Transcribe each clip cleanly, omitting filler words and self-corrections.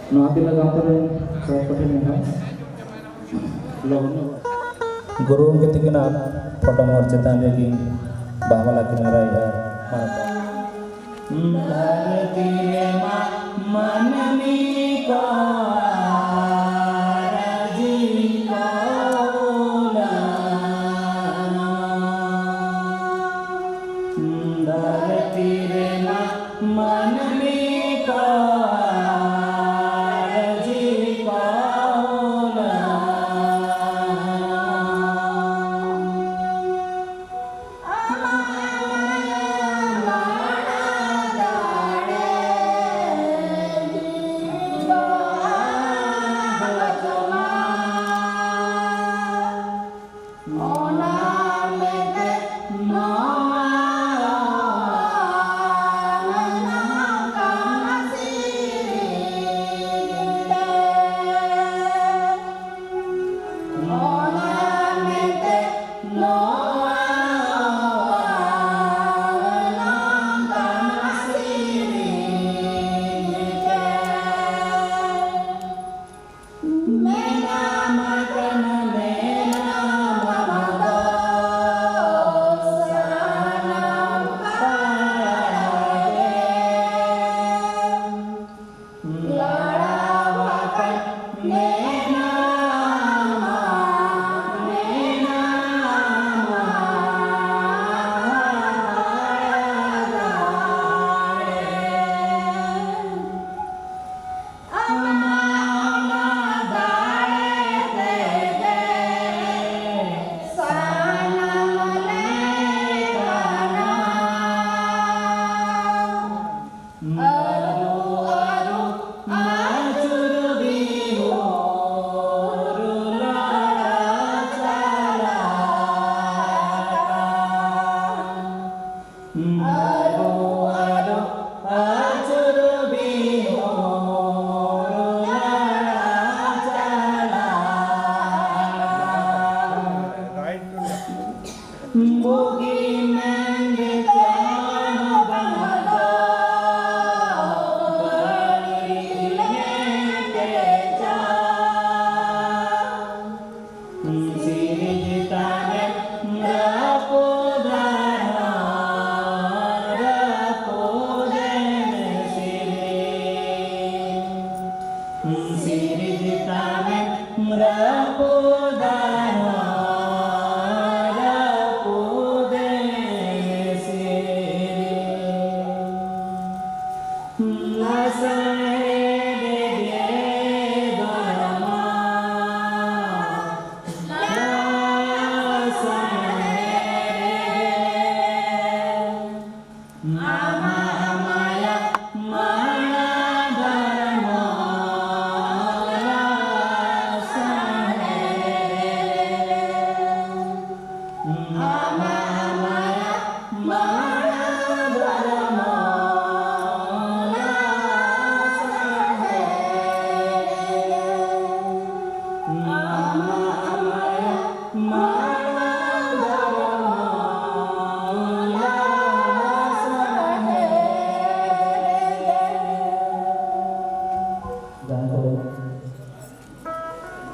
Noa tila gampar saya pakai nih logo guru ketika foto morcetan lagi bahwa lagi narai mata Bharati ma manani ko araji kaula Bharati ma manani ko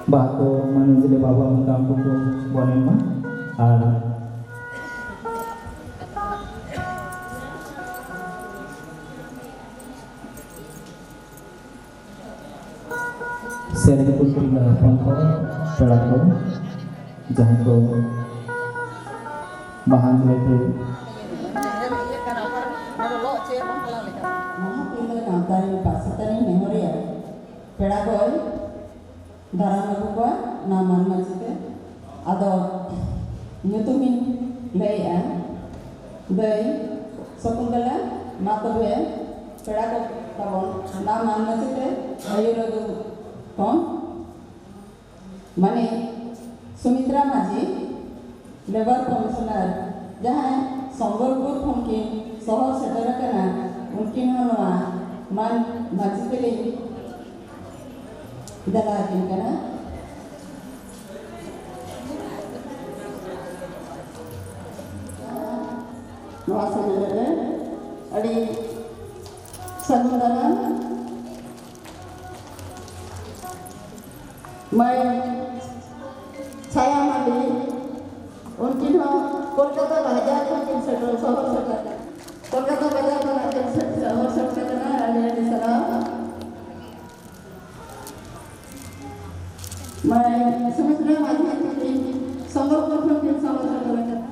Bako manunjile baba mengkampung ko bonen mah seri putri na pangko pelako jahan ko bahan lete Darang aku kuat, nama masjid ada nyutumin laya, dari sekundala mata dua, peraku kawan nama masjid ayu lagu kon, mana Sumitra Maji, Labor Commissioner, जहाँ Sambalpur funky सह shutter कना उनकी नवा मन मस्जिद दला किनकना नवा संबलपुर अड़ी संबलपुर मैं छाया माली उनकी हो कोलकाता बाजार को शहर शहर कोलकाता बाजार को शहर शहर करना राजा सलाम मैं सुमित्रा माझी की संबलपुर के समाचार करना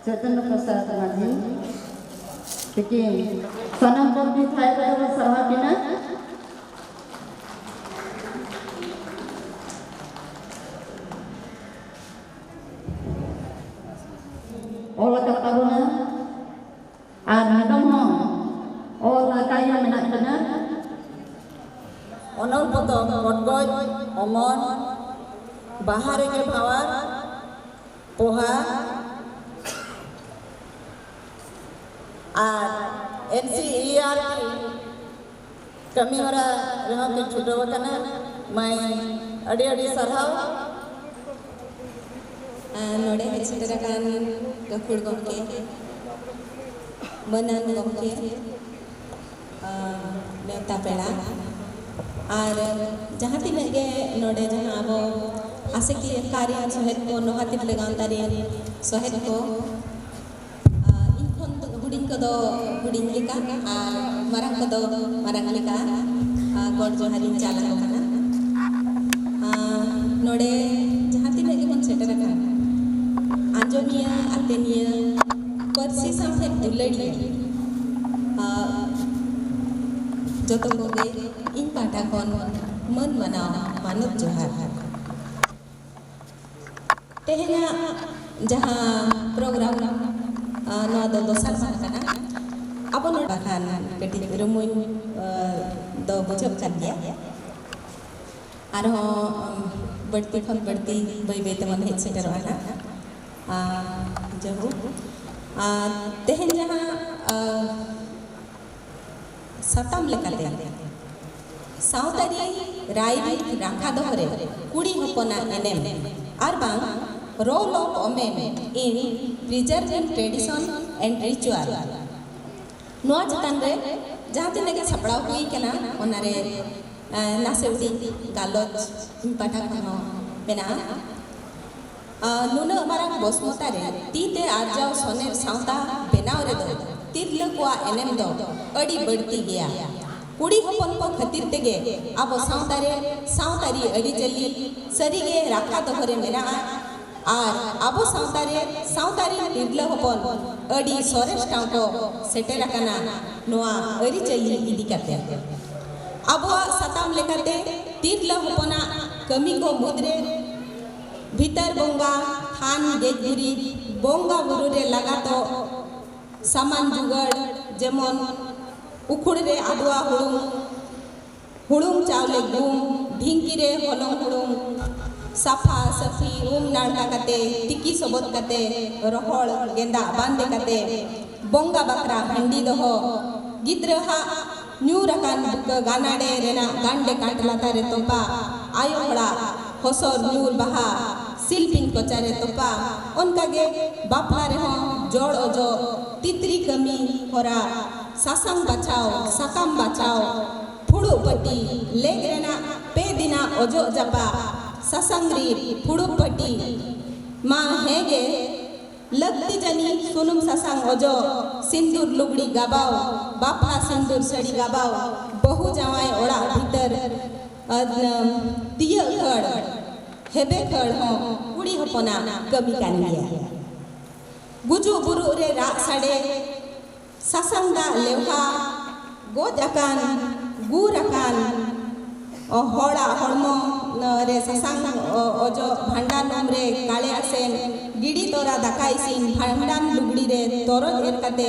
चैतन्य प्रसाद माझी लेकिन सनम बंदी थाय का सरहा किना ओला kata guna ar madam ho ola kaya menak kena onol potong potgoj omon bahare ke bawar poha আর NCER kami ora reha ke chudo kana mai adi sarhaw नोड़े हेचिटराकान गफुड़ गमके बनन गमके नेवता पेड़ा और जहाँ तीन के नोड़े जहाँ अब आसे की कार्य सोहेद को नोहातिब लगान तारी सोहेद को इनखोन हुडिंग को दो हुडिंग लिका और मरंग को दो मरंग लिका गॉड जो हरिन चाला होना नोड़े जहाँ तीन के मन सेटराकान आंजोमिया आतेनिया परसी सामने दुलड़ी जो तो कोगे इन पाटा कौन मन मनाओ मानव जोहार तेहना जहाँ प्रोग्राम नौ दो साल माना अब नोट बाखान कटी रुमुन दो बजब कर दिया आरो बढ़ती खन बढ़ती बई बई तमन हेड सेंटर वाला जब तेहन जहाँ सतम लेकाते सावतारी रायरी राखा दोहरे कुड़ी हपना एनेम आर बांग role of women in preserving tradition and ritual नोआ जतन रे जहाँ तीन के सपड़ाव हुई के ना ओनारे नासेवती गालोच पाठा खनो बेना नुना मारांग बसमता रे तीते आरजाव सोनेर सावता बेनाव रे दो तिरले को एनेम दो अड़ी बढ़ती गया कुड़ी हपन को खतिर तेगे अब सावतारी अड़ी जल्ली सरी गे राखा दोहरे मेना और अब सावतारी तिरले हपन अड़ी सोरेश टाव को सेटे रखना नोआ अड़ी जल्ली इदी करते अब सताम लेकाते तिरले हपना कमी को मुद्रे भीतर बोंगा खान गेजगुरी बोंगा बुरु रे लगा तो सामान जुगड़ जेमन उखुड़ रे आदुआ हुड़ुम चावले गुम ढिंकी रे हलंग हुड़ुम साफा सफी नाड़का कते तिकी सबत कते रोहड़ गेंदा बांधे कते बोंगा बकरा हंडी दोहो गिद्रहा न्यू रकान गानाडे रेना गांडे काटलाता रे तोपा आयो हड़ा हसर न्यूर बहा सिल्पिन को चारे तोपा उनका गे बापला रे हो जोड़ ओजो तितरी कमी होरा सासंग बचाओ सकाम बचाओ फुड़ू पट्टी लेग रेना पे दिना ओजो जपा ससंगरी फुड़ू पट्टी माँ हेगे लगती जनी सुनुम ससंग ओजो सिंदूर लुगड़ी गाबाओ बापला सिंदूर सड़ी गाबाओ बहु जावाई ओड़ा भीतर दिया खड़ हेबे खड़ हो कुड़ी हपना कमी कानिया गुजु बुरु रे रा साडे ससंगा लेवहा गोजाकान गुराकान होड़ा हड़मो रे ससंग ओजो भांडान रे काले आसेन गिड़ी तोरा दाकाइसिन भांडान लुगड़ी रे तोरो एर कते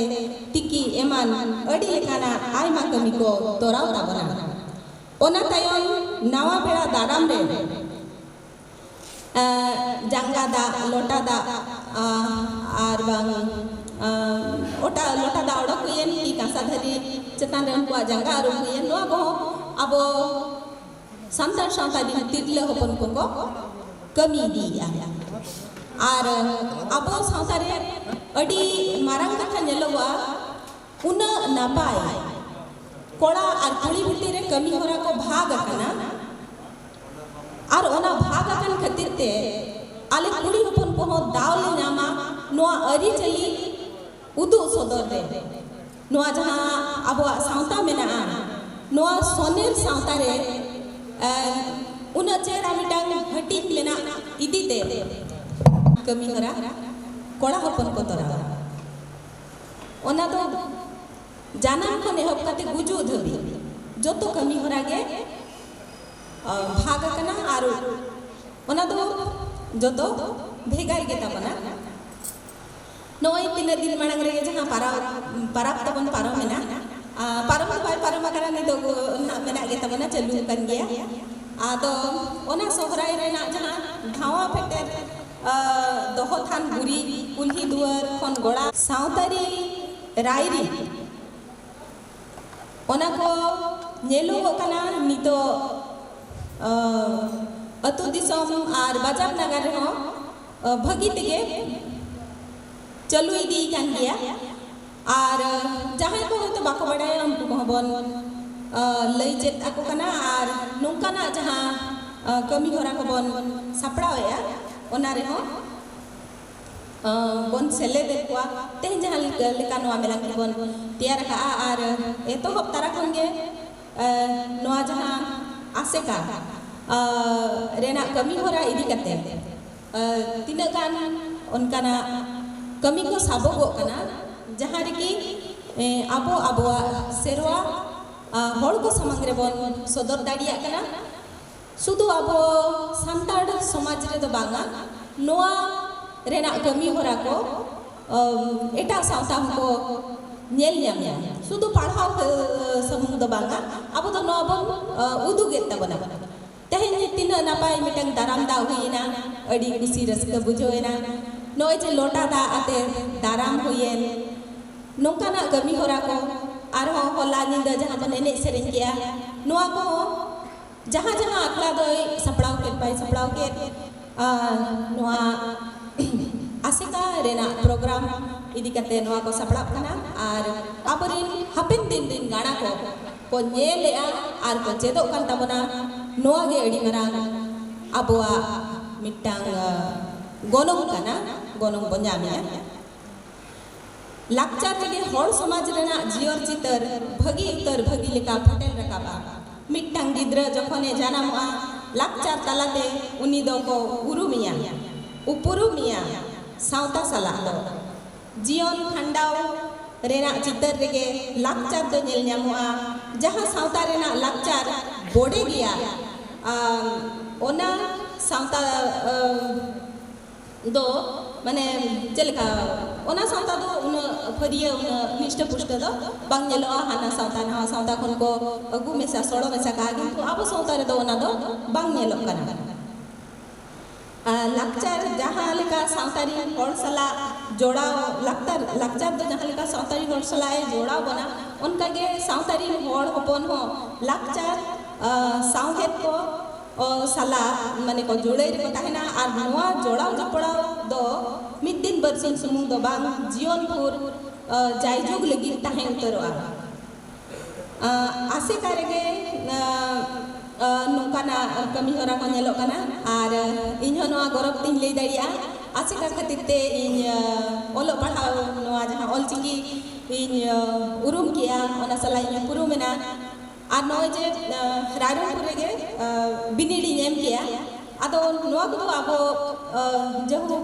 तिकी एमान अड़ी लेकाना आयमा कमी को तोराव ताबना ओना तायन नावा बेड़ा दाराम रे जांगा दा लोटा दा आर बांग ओटा लोटा दा ओडक हुयन की कासा धरी चेतान रे उनको जांगा आरो हुयन नो अब संतान सावता दिन तिरले हपन को कमी दिया आर अब सावता रे अडी मारांग कथा नेलवा उन नापाय कोड़ा और कुड़ी भितर रे कमी होरा को भाग आकना और ओना भाग आकन खातिर ते आले कुड़ी हपन को दावले नामा नोआ अरी चली उदु सदर रे नोआ जहां अब सावता मेना नोआ सोनेर सावता रे उन चेरा मिटांग हटी मेना इदी ते कमी होरा कोड़ा हपन को तोरावा ओना दो जानम को नेहब काते गुजु धबी जो तो कमी होरा गे भाग कना आरो ओना दो जो तो भेगाई गे तबना नोई तीन दिन मांग रे जहां पाराब तबन पारो मेना पारम तो बाय पारम करा नि दो ना मेना गे तबना चलू कन गया आदो ओना सोहराय रेना जहां धावा फेटे दोहो थान बुरी कुल्ही दुआर खन गोड़ा सावतारी रायरी ओना को नेलो कना नितो अतु दिसम आर बाजार नगर हो भगी तेगे चलू इदी कान गया आर जहां को तो बाको बड़ाय उनको को बन लई चेत आको कना आर नोंकाना जहां कमी होरा को बन सापड़ाया ओना रे हो बन सेले देखवा ते जहां लेका नोआ मेला की बन तैयार का आर एतो हप्तारा खंगे नोआ जहां आसेका रेना कमी होरा इदी कते तीना गान उनकाना कमी को साबो कना जहां रे की आबो आबोआ सेरवा होड़ को समंग रे बन सदर दाड़िया कना सुदु आबो सांताड़ समाज रे दो बांगा नोआ रेना कमी होरा को एटा सावता को नेल ᱧᱟᱢया सुदु पढ़ाव समूह दो बांगा आबो तो नोआ बन उदुगे तबना तेहेन तीन नापाय मिटंग दाराम दा हुईना अडी खुशी रस्का बुझोयना नोय जे लोटा दा आते दाराम हुयेन नोंकाना कमी होरा को आर हो होला निंदा जहां बन एने सेरेन किया नोआ को जहां जहां अखला दो सपड़ाव के पाई सपड़ाव के नोआ आसेका रेना प्रोग्राम इदी कते नोआ को सपड़ा कना आर आबरिन हापेन दिन गाना को नेलेआ आर को चेदो कान तबना नोआ गे अडी मरांग आबोआ मिटांग गोनों कना गोनों बन्यामिया लाकचार रे होड़ समाज रेना जियर चितर भगी लेका फटेल रकाबा मिटांग गिद्र जखने जानामआ लाकचार तालाते उनी दो को उरुमिया उपुरुमिया सावता सला दो जियन खंडाव रेना चितर रेगे लाकचार दो नेल ᱧᱟᱢᱚᱜᱼᱟ जहां सावता रेना लाकचार बोडे गया ओना सावता दो माने चलका ओना सावता दो उन फरिया उन निष्ठ पुष्ट दो बांग नेलोआ हाना सावता ना सावता खन को अगु मेसा सड़ो मेसा का किंतु अब सावता रे दो ओना दो बांग नेलो कना लाकचार जहां लेका सावतारी होड़ सला जोड़ाव लाकचार दो जहां लेका सावतारी होड़ सला जोड़ाव बना उनका गे सावतारी होड़ हपन हो लाकचार सावहेत को सला माने को जोड़े रे को ताहेना आर नोआ जोड़ाव जपड़ाव दो मिद दिन बरसिन सुमुंग दो बांग जीवनपुर जायजुग लगी ताहे उतरोआ आसे कारेगे नोंकाना कमी होरा को नेलो कना आर इन्हो नोआ गौरव तीन ले दाड़िया आसेका खातिर ते इन ओलो पढ़ाव नोआ जहां ऑलचिकी इन उरुम किया ओना सला इन पुरुमेना आर नोय जे रायरंगपुर रेगे बिनिडी नेम किया आदो नोआ को आबो जहु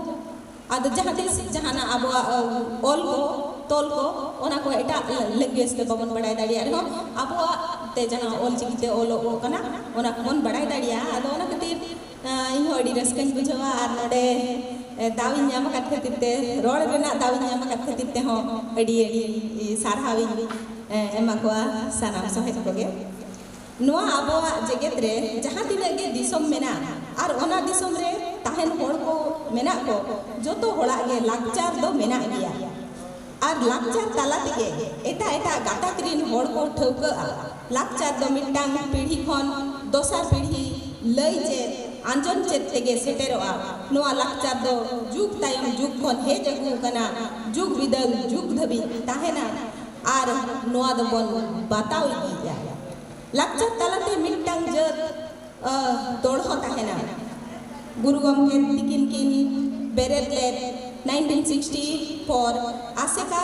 आदो जहां देश जहां ना आबो ऑल को तोल को ओना को एटा लैंग्वेज ते बबन बड़ाय दाड़िया रे आबो ते जहां ऑल चिकिते ओलो कना ओना कोन बड़ाय दाड़िया आदो ओना खातिर इन होडी रस्कन बुझवा आर नोडे दावी ᱧᱟᱢ ᱠᱟᱛ ᱠᱷᱟᱹᱛᱤᱨ ᱛᱮ ᱨᱚᱲ ᱨᱮᱱᱟᱜ ᱫᱟᱣᱤ ᱧᱟᱢ ᱠᱟᱛ ᱠᱷᱟᱹᱛᱤᱨ ᱛᱮ ᱦᱚᱸ ᱟᱹᱰᱤ ᱥᱟᱨᱦᱟᱣᱤᱧ ᱮᱢᱟ ᱠᱚᱣᱟ ᱥᱟᱱᱟᱢ ᱥᱚᱦᱮᱫ ᱠᱚᱜᱮ ᱱᱚᱣᱟ ᱟᱵᱚᱣᱟᱜ ᱡᱮᱜᱮᱫ ᱨᱮ ᱡᱟᱦᱟᱸ ᱛᱤᱱᱟᱹᱜ ᱜᱮ ᱫᱤᱥᱚᱢ ᱢᱮᱱᱟᱜ ᱟᱨ ᱚᱱᱟ ᱫᱤᱥᱚᱢ ᱨᱮ ᱛᱟᱦᱮᱱ ᱦᱚᱲ ᱠᱚ ᱢᱮᱱᱟᱜ ᱠᱚ ᱡᱚᱛᱚ ᱦᱚᱲᱟᱜ ᱜᱮ ᱞᱟᱠᱪᱟᱨ ᱫᱚ ᱢᱮᱱᱟᱜ ᱜᱮᱭᱟ ᱟᱨ ᱞᱟᱠᱪᱟर ᱛᱟᱞᱟ ᱛᱮᱜᱮ ᱮᱴᱟᱜ ᱜᱟᱛᱟᱠ ᱨᱤᱱ ᱦᱚᱲ ko ᱴᱷᱟᱹᱣᱠᱟᱹᱜᱼᱟ ᱞᱟᱠᱪᱟर ᱫᱚ ᱢᱤᱫᱴᱟᱝ ᱯᱤᱲᱦᱤ ᱠᱷᱚᱱ ᱫᱚᱥᱟᱨ ᱯᱤᱲᱦᱤ ᱞᱟᱹᱭ ᱪᱮᱫ आंजन चेत तेगे सेटेरोआ नोआ लाकचार दो जुग तायम जुग खन हे जगु कना जुग विदल जुग धबी ताहेना आर नोआ दो बन बताव इया लाकचार तालाते मिटटांग जत तोड़हो ताहेना गुरु गमके तिकिन किन बेरेत ले 1964 आसेका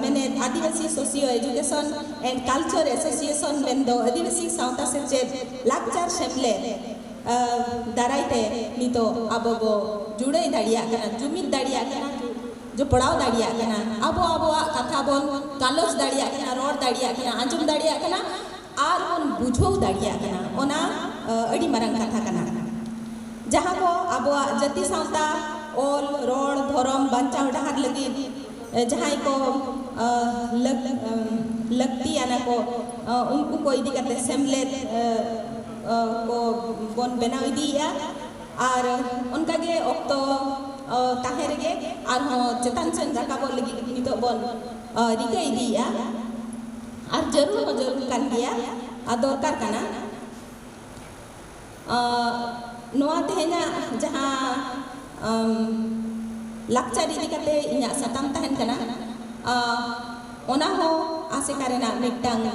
मैंने Adivasi socio education and culture association मेंदो आदिवासी सावता सेचेद लाकचार सेमले दाराइते नितो अब जुड़े दाड़िया जुमिद दाड़िया जपड़ाव दाड़िया कना आबो आबोआ कथा बोन गालोच दाड़िया कना रोड दाड़िया कना आंजम दाड़िया कना आर बोन बुझो दाड़िया कना ओना अड़ी मारंग कथा कना जहाँ को आबोआ जति सावता ओल रोड धरम बांचाव डहार लगी जहाँ को लगती आना को उनको को इदी करते सेमलेट को बोन बनाव इदिया और उनका गे ऑक्टो ताहे रेगे और हो चेतन सेन राकाबो लगी नितो बोन रिका इदिया और जरूर कान गया और दरकार कना नोआ तेहेना जहाँ लाक्चर इदी करते इन्या सताम तहन कना ओना हो आसे कारेना मिट्टांग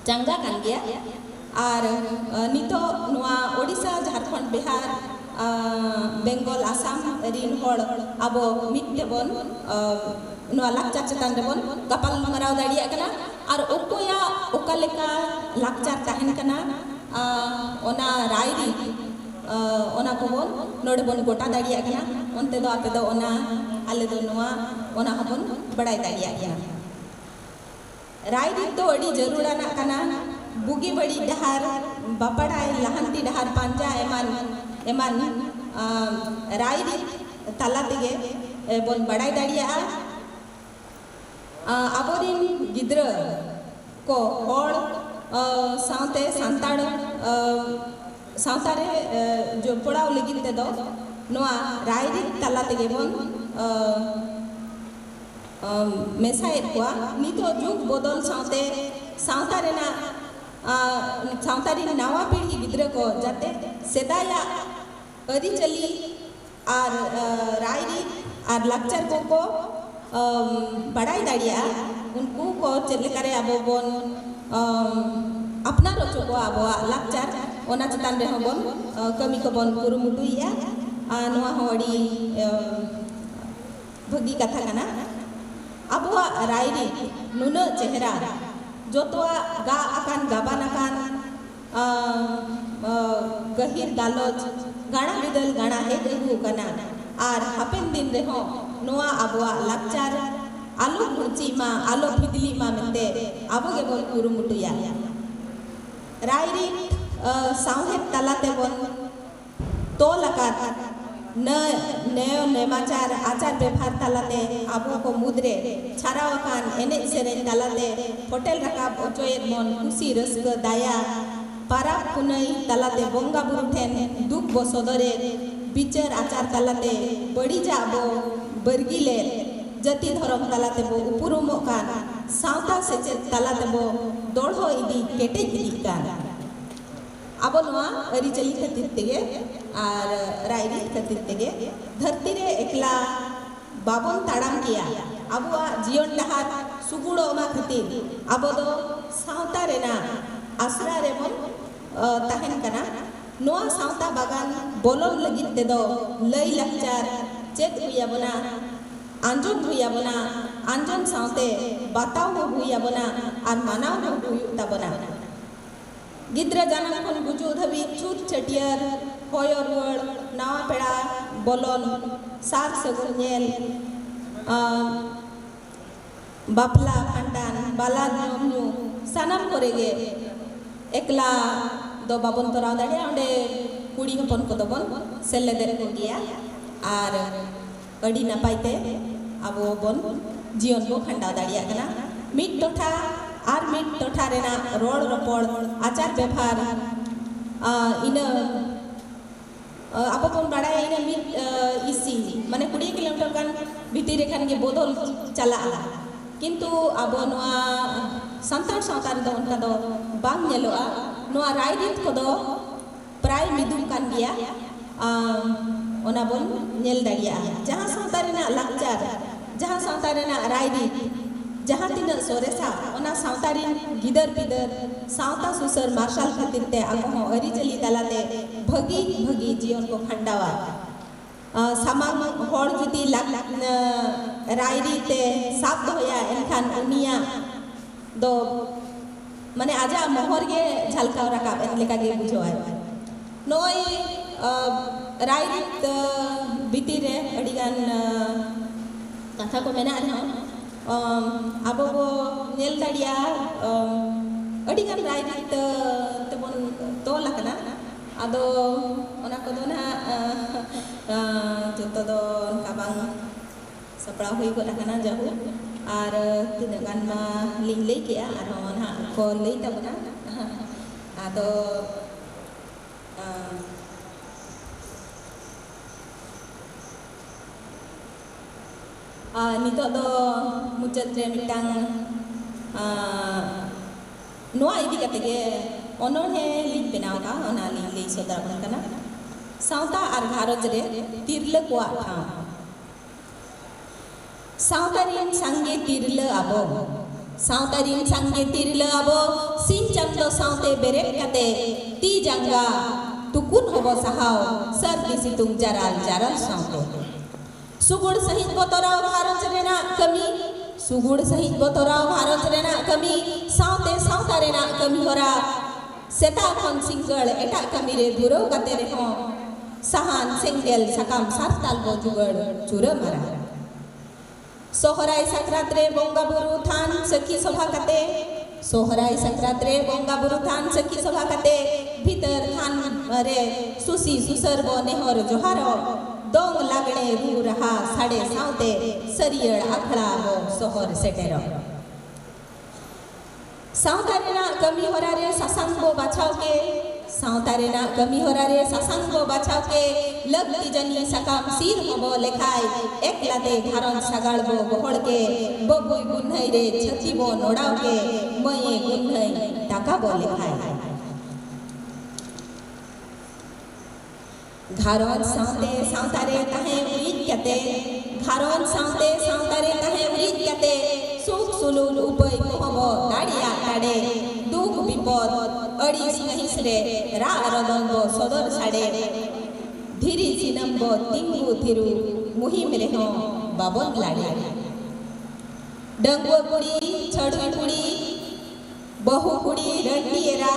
चंगा कान गया और नितो नोआ ओडिशा झारखंड बिहार बेंगल आसाम रिन होड़ आबो मिट्टे बोन नोआ लाक्चर चेतान रेबोन गपाल मराव दाड़िया कना और ओकोया ओकालेका लाक्चर तहन कना ओना रायरी ओना को बोन नोडे बोन गोटा दाड़िया कना ओनते दो आपे दो ओना आले दो नोआ ओना हबोन बड़ाई दाड़िया कना रायरी तो अड़ी जरूराना कना बुगी बड़ी डहार बापड़ाई लहंती डहार पांजा एमान एमान रायरी ताला तेगे बोन बड़ाई दाड़िया आबोरिन गिद्र को होड़ सावते सांताड़ सावतारे जो पड़ाव लगिन ते दो नोआ रायरी ताला तेगे बोन मेसाएत कोआ नितो जुग बदल सावते सावतारे ना सावतारी नवा पीढ़ी गिद्र को जाते सेदाया अरी चली और रायरी और लाक्चर को बड़ाई दाड़िया उनको को चेलकारे आबो बोन अपना रोचो को आबो लाक्चर ओना चेतान रे बोन कमी को बोन कुरुमुटुइया नोआ होड़ी भगी कथा कना आबोआ रायरी नुना चेहरा जोतोआ गा आकान गाबान आकान गहिर गालोच गाना बिदल गाना हेग अगू कना और हापेन दिन रे हो नोआ आबोआ लाक्चर आलो मुर्ची मा आलो फिदली मा मेते आबो गे बोन कुरुमुटुया रायरी सावहेब तलाते बोन तो लकात न नेओ नेमाचार आचार व्यवहार तलाते आबो को मुद्रे छारावकान एने सेरेन तलाते होटल रकाब ओचोयेत बोन खुशी रस्क दाया पाराब पुनई तलाते बोंगा बुरु ठेन दुख बो सदरे बिचार आचार तलाते बड़ी जाबो बरगिले जति धरम तलाते बो उपुरुमो कान सावता सेचेत तलाते बो दोड़ो इदी केटे इदी कान आबो नोआ अरी चली खातिर तेगे और रायरी खातिर तेगे धरती रे एकला बाबन ताड़ाम किया आबोआ जीवन डहार सुगुड़ो मा खातिर आबो दो सावता रेना आसरा रे बोन तहन कना नोआ सावता बागान बोलोन लगित ते दो लई लाक्चर चेक हुया बना आंजन हुया बना आंजन सावते बाताव हो हुया बना और मानाव हो हुयुता बना गिद्र जानम खन गुजु धबी छूट छटियर होयर वड़ नावा पेड़ा बोलोन सार सगुन नेल बापला खंडान बाला जोमनु सानाम करेगे एकला दो बाबन तोराव दाड़िया ओंडे कुड़ी हपन को दोबन सेलेदेर को गिया और अड़ी नापाइते आबो बोन जीवन को खंडाव दाड़िया कना मिट टोठा और मिट टोठा रेना रोड रपड़ आचार व्यवहार इन आबो बोन बड़ा इन मिट इसी माने 20 किलोमीटर कान भीतर खान के बदल चला किंतु आबो नोआ संतान सावतार दो उनका दो बांग नेलोआ नोआ रायरीत को दो प्राय मिदुम कान गया ओना बोन नेल दाड़िया जहाँ सावतारेना लाक्चर जहाँ सावतारेना रायरीत जहाँ तीन सोरेसा ओना सावतारिन गिदर पिदर सावता सुसर मार्शल खातिर ते आको अरी चली तलाते भगी भगी जीवन को खंडावा सामांग होड़ जुदी लाग रायरी ते साफ दोया एनखान उनिया दो माने आजा मोहर गे झलकाव राकाब एन लेका गे बुझोय नोय रायरी बिती रे अडिगान kata ko mena rehon abo bo nel dadia adi kan right tebon tol akana ado ona ko do na joto do kabang sapra hui ko akana jahu ar tinaga gan ma ling lei ke ar ona ko lei tabona ado nito do mucad re mitang noa idi kate ge onone ling benaw ka ona ling lei sodar bon kana sauta ar gharoj re tirle ko tha sautarin sange tirle abo sautarin sange tirle abo sin chando saute bere kate ti janga tukun hobo sahaw sar disitung jaral jaral saute सुगुड़ सहित बोतराव भारत रेना कमी सुगुड़ सहित बोतराव भारत रेना कमी साउते साउता रेना कमी होरा सेता खन single एटा कमी रे दुरो कते रे हो सहान सेंगेल सकाम सारताल बो जुगड़ चुरा मारा सोहराय संक्रांत रे बोंगा बुरु थान सखी सभा कते सोहराय संक्रांत रे बोंगा बुरु थान सखी सभा कते भीतर थान रे सुसी सुसर बो नेहर जोहारो दोंग लागणे रू रहा साडे साउते सरियड़ अखड़ा वो सोहर सेटेरो साउतारेना कमी होरारे ससंगो बचाव के साउतारेना कमी होरारे ससंगो बचाव के लगती जनी सकाम सिर होबो लेखाय एकलाते घरन सगाळ बो बहड़ के बबुई गुन्है रे छती बो नोडाव के मये गुन्है टाका बो लेखाय घारोन साउते साउतारे तहे उरिद कते घारोन साउते साउतारे तहे उरिद कते सुख सुलूल उपय मोहबो दाड़िया काडे दुख विपद अड़ीस नहिस रे रा रदंबो सदर साडे धीरी सिनंबो तिंगु थिरु मुहिम रे हो बाबन लाडे डंगो कुड़ी छड़ू कुड़ी बहु कुड़ी रंडीएरा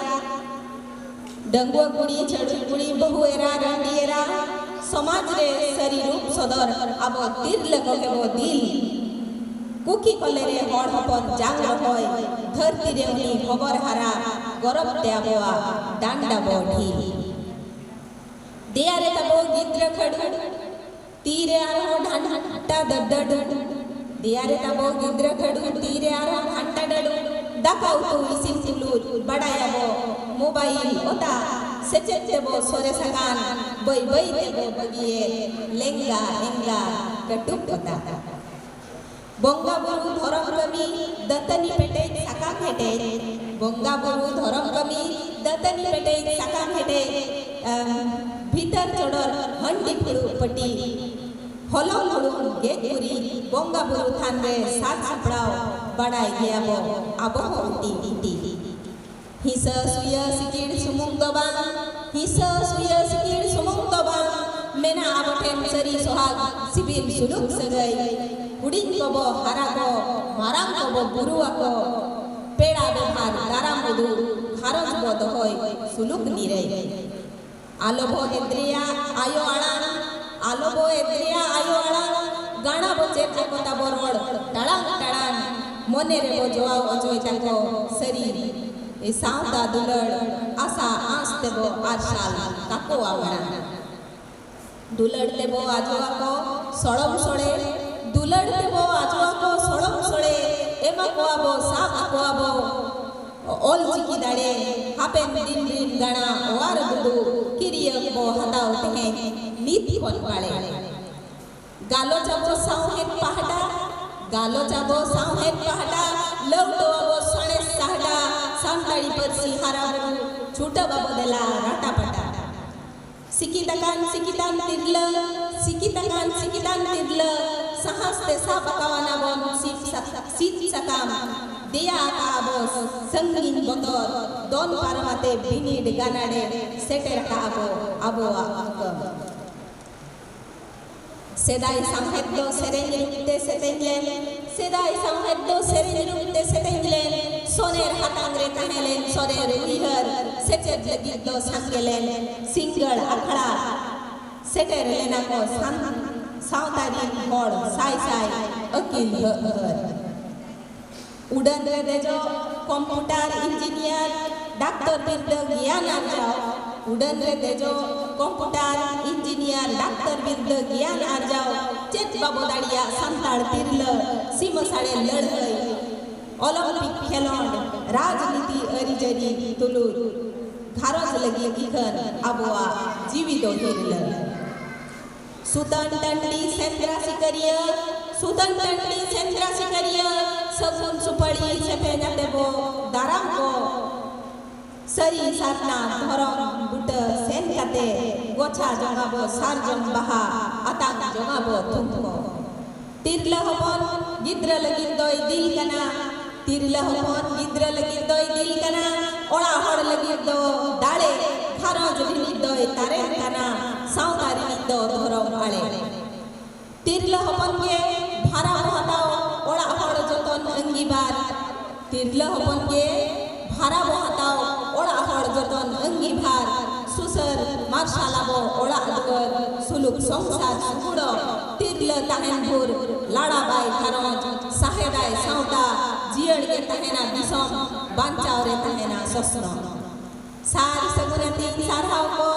डंगुआ कुड़ी छड़ू कुड़ी बहु एरा रंडीएरा समाज रे सरी रूप सदर आबो तिरले गगेबो दिल कुकी कले रे हड़ हपन जांग होय धरती रे उनी खबर हारा गरब त्याबोआ डांडा बो ढील दियारे तबो गिद्र खड़ तीरे आरो ढांटा दड्डड दियारे तबो गिद्र खड़ तीरे आरो ढांटा डडु दाकाउ तो इसिन सिलुत बडायाबो मोबाइल ओता सेचेबो सोरे सगान बई बई देबो बगिए लेंगा लेंगा कटुक ओता बोंगा बुरु धरम कमी दतनी पेटे साका फेटे बोंगा बुरु धरम कमी दतनी पेटे साका फेटे भीतर चोडर हंडी फुडु पटी हलम हलुम गेकुरी बोंगा बुरु थान रे साथ छपड़ाव बडाय गयाबो आबो उटी इटी हिसा सुया सिकिड़ सुमुंग दबान हिसा सुया सिकिड़ सुमुंग दबान मेना आबोटेन सरी सोहाग सिबिर सुलुक सगई उड़िन कबो हरा को मारांग कबो बुरुआ को पेड़ा बेहार दारा मुदु भारत बो दहोय सुलुक निरे आलोबो एद्रिया आयो आड़ान आलोबो एद्रिया आयो आड़ान गाना बो चेते कोता बरोड टाळांग टाळान मोने रे बो जोआव अजोय ताको सरी ए सावदा दुलड़ आसा आस तेबो आरशाल ताको आवणा दुलड़ तेबो आजवा को सळम सळे दुलड़ तेबो आजवा को सळम सळे एमा को आबो साप को आबो ओल चिकी दाडे हापेन दिन दिन गाना वार दुदु किरिय को हताव तहे नीति कोन काळे गालो जाबो सावहेत पहाटा गालो जाबो सावहेत पहाटा लवटो आबो सणे साहडा सांताड़ी पर सिहारा छूटा बाबो देला राटा पटा सिकितान तिरल सहस्ते सापकावाना बन सीत सकाम दिया आबो संगीन बतर दोन पारमाते बिनीड गानाडे सेटे रखा आबो सेदाई सांहेत दो सेरेंज रुपते सेतेंगलेन सेदाई सांहेत दो सेरेंज रुपते सेतेंगलेन सोनेर हातांगरे तहेलेन सोनेर उइहर सेचेज लगी दो संगेलेन सिंगल अखड़ा सेटेर लेना को सावतारी हड़ साय साय अकिल हर उड़न रे देजो कंप्यूटर इंजीनियर डाक्टर बिरद ज्ञान आर्जाओ उड़न रे देजो कंप्यूटर इंजीनियर डाक्टर बिरद ज्ञान आर्जाओ चेत बाबो दाड़िया संताड़ तिरल सीमा साड़े लड़ाई ओलंपिक खेलोंड राजनीति अरिजरी तुलुर घारोज लगी इखन आबोआ जीवित हिरल सुतन टंडी सेंद्रा सिकरिया सुतन टंडी सेंद्रा सिकरिया सगुन सुपड़ी सेपे जातेबो दाराम को सरी सातना धरम बुट सेन काते गोछा जंगाबो सारजम बहा आताक जंगाबो थुमको तिरला हपन गिद्र लगी दोय दिल कना तिरला हपन गिद्र लगी दोय दिल कना ओड़ा हड़ लगी दो दाड़े खारज रिनी दोय तारे कना सावतारी दो धरम आले तिरला हपन के भारा बहाताओ ओड़ा हड़ जतन अंगीबार तिरला हपन के भारा बहाताओ ओड़ा हड़ जतन अंगीभार सुसर मार्शालाबो ओड़ा अदगर सुलुक संसार सुकुड़ो तिरला ताहेनपुर लाड़ाबाई घरज साहेदाय सावता जियड़ के तहेना दिसम बांचाव रे तहेना ससनो सारी सगुनती सारहाव को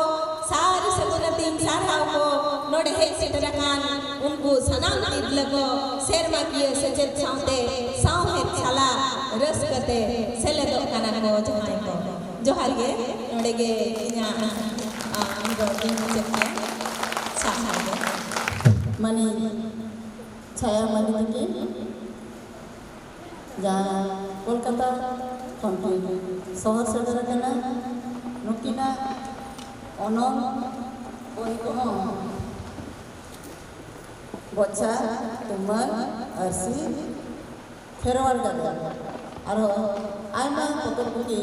नोड़े हे सेटरकान उनको सनाम तिरलको शेरमा किए सचेत सावते साव हे छाला रस करते सेले दो काना को जमाई को जोहार गे नोड़े गे इना उनको दिन चेते साहा गे मनी छाया मनी की जहाँ कोलकाता कंट्री शहर सेटरकना नुकिना अनम ओई को बच्चा तुमन अर्सी फेरवार गदा आरो आयमा पतरपुकी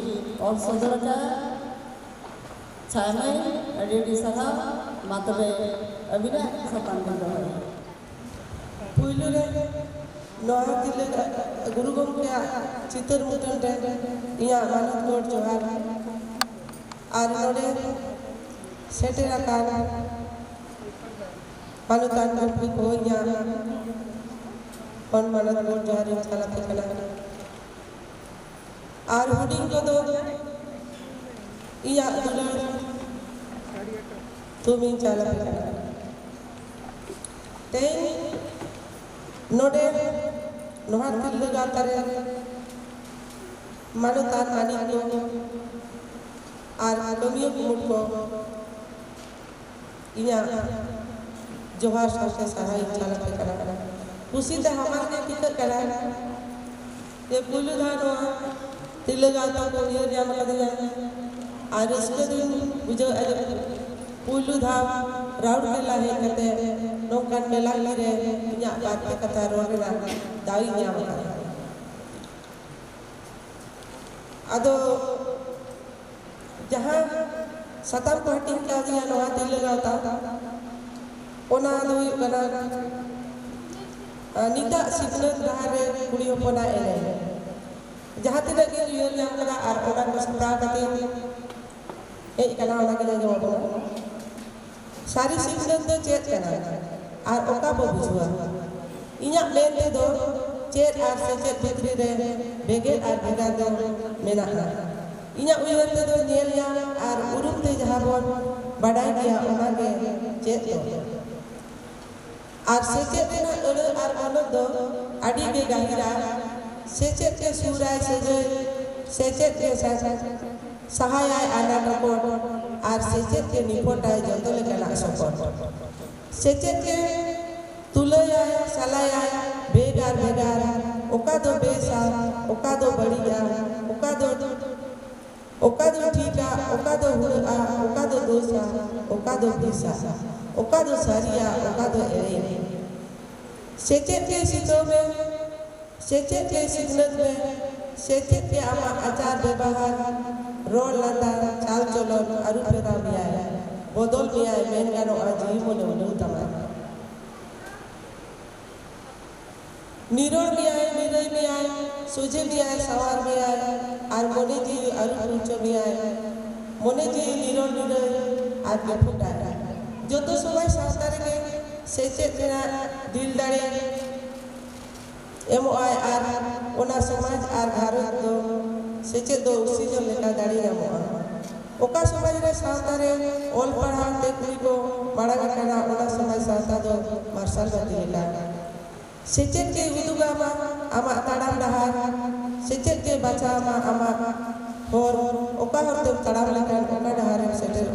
और सदरका छामे अडिडी सहा मातबे अबिना सपान बंद पुइलु रे नोहा दिले गुरु गमके चितर मुटन रे इया मानत कोट जोहार आर नोडे सेटेरा काना मानुतान कंपनी को इया पन मानत कोट जोहार चला के कना आर हुडिंग को दो इया दुलर तुमी चला के कना ते नोडे नोहार दिल गाता रे मानुतान मानी को आर कमियो मुट को इया जोहार साथे सहाय चला के करा खुशी ते हमार के कितर करा ये पुलु धानो दिल गाता को ये जाम कर दिया आर इसके दिन बुझो पुलु धाम राउड के लाहे कते नौकान मेला रे इया बात के कथा रोगना दाई न्याम कर अदो जहाँ सतम पार्टी का दिया नवा दिल लगाता ओना दो बना निदा सिकनत रहारे कुड़ी होपना एले जहाँ तिना के यूर नाम करा आर ओना को सता कते ए कना ओना के जवाब बना सारी सिकनत दो चेत कना आर ओका बो बुझवा इया लेन दे दो चेत आर से चेत भितरी रे बेगे आर भेगा दो मेना इया उयर ते दो नेलिया आर उरुम ते जहां बोन बड़ाई गया ओना के चेत आर से चेत ना अड़ आर अन दो आडी के गाहिरा से चेत के सुराय से चेत के सहाय आना टकोट आर से चेत के निपोटाय जतो ले कना सपोर्ट से चेत के तुलया सलाया बेगार ओका दो बेसा ओका दो बढ़िया ओका दो ठीका ओका दो हुआ ओका दो दोसा ओका दो भीसा ओका दो सरिया ओका दो एरे सेचेत के सितो में सेचेत के सिग्नत में सेचेत के आमा आचार व्यवहार रोड लांदा चाल चलन अरु फेरा मिया बदल मिया मेन गानो आजी मोने मोने तमा निरोड़ मिया निरई मिया सोजे मिया सवार मिया आर मोने जी अरु पुचो मिया मोने जी निरोड़ निरई आर के फुटा जो तो सबाई सास्तारे के secet rena dil dare emoai ar ona samaj ar gharoj do secet do oxygen leka dare namoa oka samaj re sawta re ol padhaw te kuri ko marang akana ona samaj sawta do marsal bati leka secet ke uduga ma ama tadam dahar secet ke baca ma ama hor oka hor te tadam lekan oka dahar seter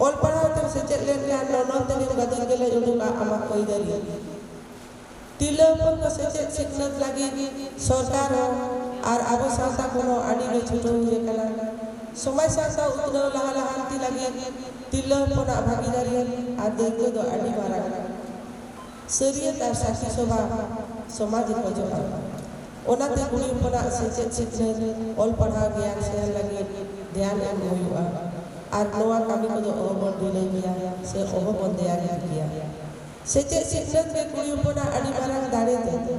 ol padhaw te secet len ya non te gadon gele uduga ama koi dari tilapun ko secet siknat lagi sarkar ar abo sawta kono adi ge choto huye kala somai sawta utno laha lahanti lagi tilapun bhagidari ar dekho do adi marang seriat ar sakhi soba समाज को जो ओनाते कुड़ी पना सेचेत सिखने all पढ़ा गया से लगे ध्यान एम होयुआ आर नोआ कामी को जो ओबन दिले गया से ओबन दिया गया सेचेत सिखने के कुड़ी पना अड़ी मारंग दाड़े ते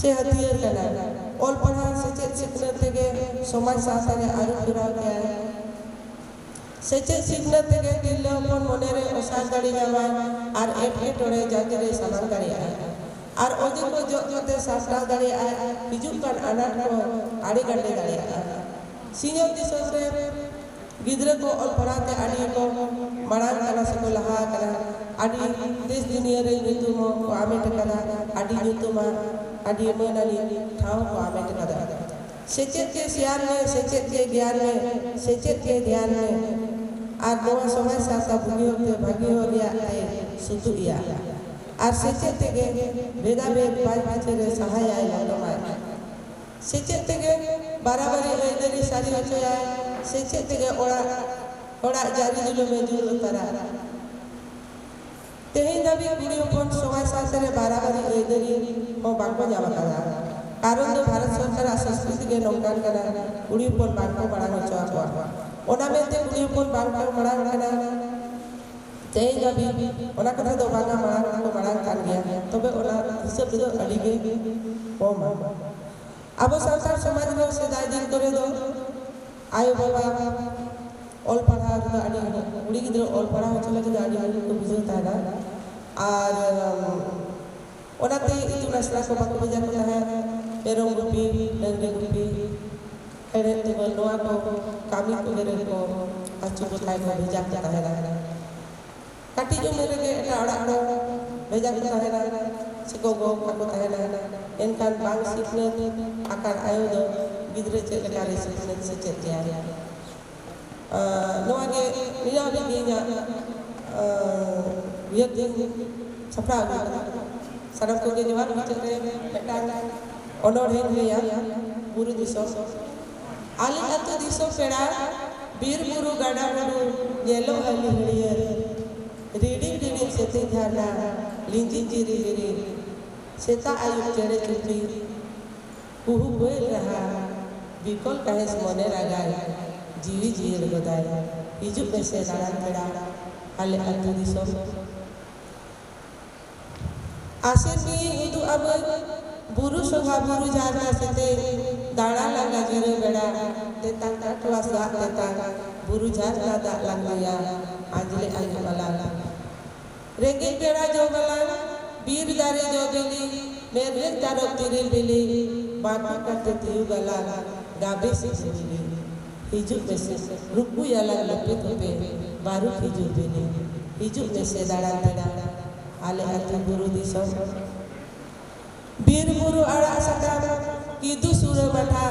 से हथियार कना ऑल पढ़ा सेचेत सिखने तेगे समाज शास्त्र आरु पुरा गया सेचेत सिखने तेगे दिलपन मनेरे ओसार दाड़ी जावा आर एटे टोड़े जाजरे समान दाड़िया और ओदे को जो जोते शास्त्र दाड़े हिजुक कान अनाट को आड़ी गंडे दाड़े सीनियर दिसोस रे गिद्रे को ऑल पढ़ाते आड़ी को मारांग कना से को लहा कना आड़ी देश दुनिया रे नितुम को आमेट कना आड़ी नितुम आड़ी मनाली ठाव को आमेट कना सेचेत के सियार में सेचेत के ज्ञान में सेचेत के ध्यान में आर नवा समय सासा बुगियो के भागी हो गया है सुतुइया আর সেচে থেকে ভেদাভেদ পাঁচের সহায় আয় লাগমায় সেচে থেকে বারাবারি ওইদেরই সারি হচ্ছে আয় সেচে থেকে ওরা ওরা জারি জুলুমে জুল তারা তেহিন দাবি কুড়ি হপন সময় সাথে বারাবারি ওইদেরই ও বাক্য যাওয়া কারা কারণ তো ভারত সরকার সংস্কৃতিকে নৌকান কারা কুড়ি হপন বাক্য বাড়ানো হচ্ছে ওনা মেতে কুড়ি হপন বাক্য বাড়ানো কারা तेज अभी ओना कथा दो बागा मारांग को मारांग कान गया तबे ओना हिसाब दो अड़ी गे ओम अब संसार समाज में सदाय दिन करे दो आयो बाबा ऑल पढ़ा दो अड़ी उड़ी गिद्रो ऑल पढ़ा हो चले दो अड़ी को बुझता है और ओनाते इतु नस्ला को बाको बजा को है पेरों गुपी डंगे गुपी हेरे तो नोआ को कामी को गेरे को अच्छु को लाई को भेजा करता है काटी जो मेरे के अड़ा अड़ा भेजा करता है से को को कहना इनकान बांग सीखने आकार आयो दो गिद्रे चे लगारे सीखने से चेत गया नोआ के निया भी गिया ये दिन सफरा सड़क को के जवान बिचरे पेटांग ओनोर हे गया पूरी दिशा आले अतो दिशा पेड़ा बीर बुरु गाडा बुरु येलो हली हड़ियर रीडिंग रीडिंग सेते ध्याना लिंजी जीरी रीरी सेता आयु चढ़े चुपी कुहू बोल रहा बिकल कहे मने लगाए जीवी जीर बताए हिजु पैसे दाड़ा पेड़ा आले अतो दिसो आसिर भी उदु अब बुरु सोहा बुरु जाना सेते दाड़ा लगा जीरो बेड़ा देता काटवा सा देता बुरु जाना दा लंगिया आजले आजु वाला रेंगे पेड़ा जो वाला बीर दारे जो बिली मेरे तारो तिरिल बिली बाकी करते तियु गला गाबे से बिली हिजु में से रुकु याला लपे पे बारू हिजु बिली हिजु में से दाड़ा पेड़ा आले अतु गुरु दिसो बीर गुरु अड़ा सका किदु सुर मठा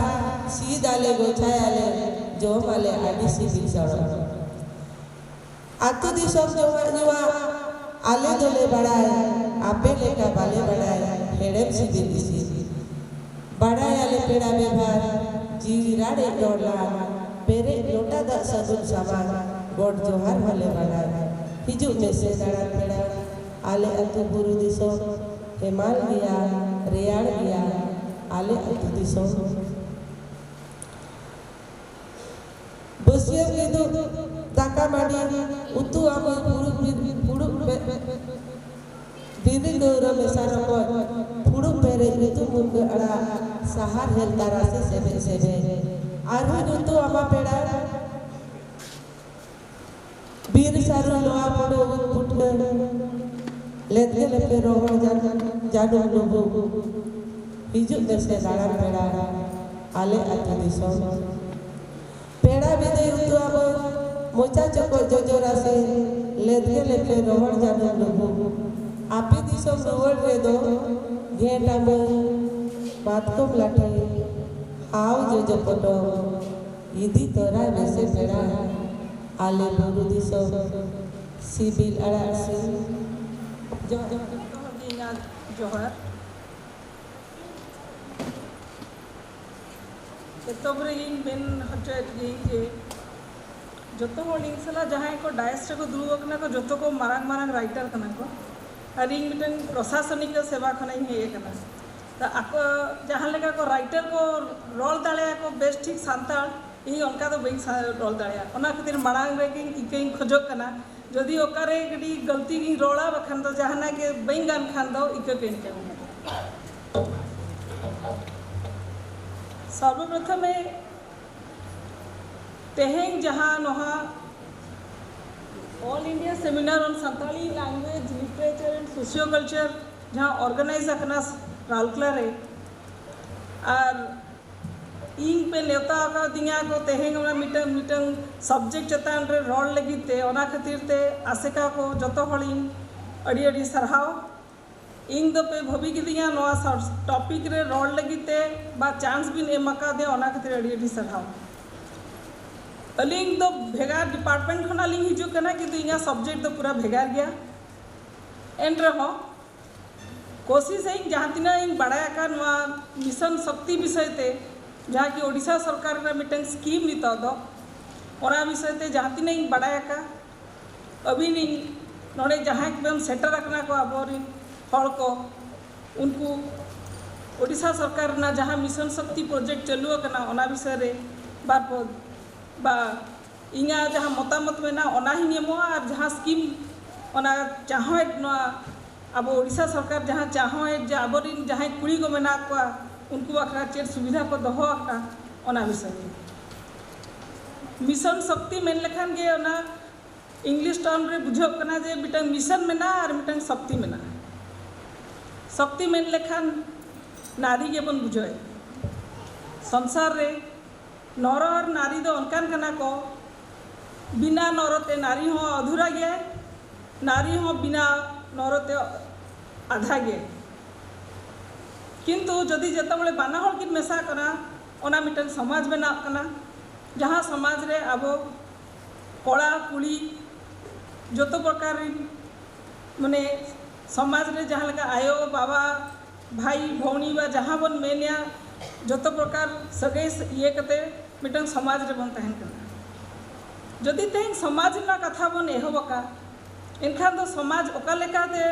सीदाले गोछायाले जो माले आदि सी बिसड़ो आतु दिसो जो जुआ आले दोले बड़ाए आपे लेका बाले बड़ाए हेड़ेम सी दिसी बड़ाए आले पेड़ा बेभार जी राड़े डोला पेरे लोटा दा सगुन सामान गोड जोहार वाले बड़ाए हिजु में से दाड़ा पेड़ा आले अतु गुरु दिसो हेमाल गया रेयाड़ गया आले अतु दिसो बसिया किदु दाका माडी उतु आम पुडु बिरी गौर में सारो को पुडु पेरे उतु मुग अड़ा सहार हेल तारा से सेबे सेबे आरु उतु आमा पेड़ा बीर सारो लोआ पुडु फुटना लेते लेते रोहन जादू डुबू हिजुक देसे दाड़ा पेड़ा आले अतु दिसोम पेड़ा बिदे उतु अब मोचा चको जोजोरा से लेते लेते रोहन जादू डुबू आपी दिसोम रोहन रे दो घेटा में बातकोम लाटे आओ जोजो पटो इदी तोरा वैसे पेड़ा आले बुरु दिसोम सिबिल अड़ासी जोहर एतोबरे इन बेन हटेट जे जोतो होलिंग सला जहां को डायस को दुरुब कना को जोतो को मारंग मारंग राइटर कना को और इन मिटन प्रशासनिक सेवा खना हे कना ता आको जहां लेका को राइटर को रोल दाले को बेस्ट ठीक सांताल इन उनका तो बई रोल दाले ओना खातिर मारंग रे इकें खोजक कना जदि ओकारे गडी गलती की रोला बखान तो जहाना के बई गान खान दो इके पेन के सर्वप्रथम तेहें जहाँ नहा all India seminar on Santali language literature and socio culture जहाँ ऑर्गेनाइज अकना राउरकेला रे और इन पे नेता का दिया को तेहें मिटंग सब्जेक्ट चतान रे रोल लगी ते ओना खातिर ते आसेका को जतो हलिंग अड़ी अड़ी सरहाव इन दो पे भवी की दिया नवा टॉपिक रे रोल लगी ते बा चांस भी एमका दे ओना खातिर अड़ी अड़ी सरहाव अलिंग दो भेगार डिपार्टमेंट खना लिंग हिजु कना किंतु इना सब्जेक्ट तो पूरा भेगार गया एंड रहो कोशिश है जहाँ तीना इन बड़ा का नवा मिशन शक्ति विषय ते जहाँ की ओडिशा सरकार रे मिटन स्कीम निता दो ओना विषय ते जहाँ तीना इन बड़ा का अभी नहीं नोड़े जहाँ एकदम सेटर रखना को अबोरी हल को उनको ओडिशा सरकार ना जहाँ मिशन शक्ति प्रोजेक्ट चालू करना ओना विषय रे बार बा इना जहाँ मतामत में ना ओना ही नेमो और जहाँ स्कीम ओना चाहो ना अब ओडिशा सरकार जहाँ चाहो जे आबोरिन जहाँ कुड़ी को मेना को उनको अखरा चेर सुविधा को दोहो अखरा ओना विषय मिशन शक्ति मेन लेखान गे ओना इंग्लिश टर्म रे बुझो कना जे मिटन मिशन मेना और मिटन शक्ति मेना शक्ति मेन लेखान नारी के बन बुझे संसार रे नर और नारी दो अनकान कना को बिना नरते नारी हो अधूरा गया नारी हो बिना नरते आधा गया किंतु जदि जतबले बाना हल की मेसा कना ओना मिटन समाज बना कना जहाँ समाज रे अब कला कुड़ी जो प्रकार माने समाज रे जहाँ लगा आयो बाबा भाई भौणी बा जहाँ बन मेनिया जो प्रकार सगे ये कते मिटन समाज रे बन तहन करना जदि तेन समाज ना कथा बन एहबका इनखान तो समाज ओका लेका दे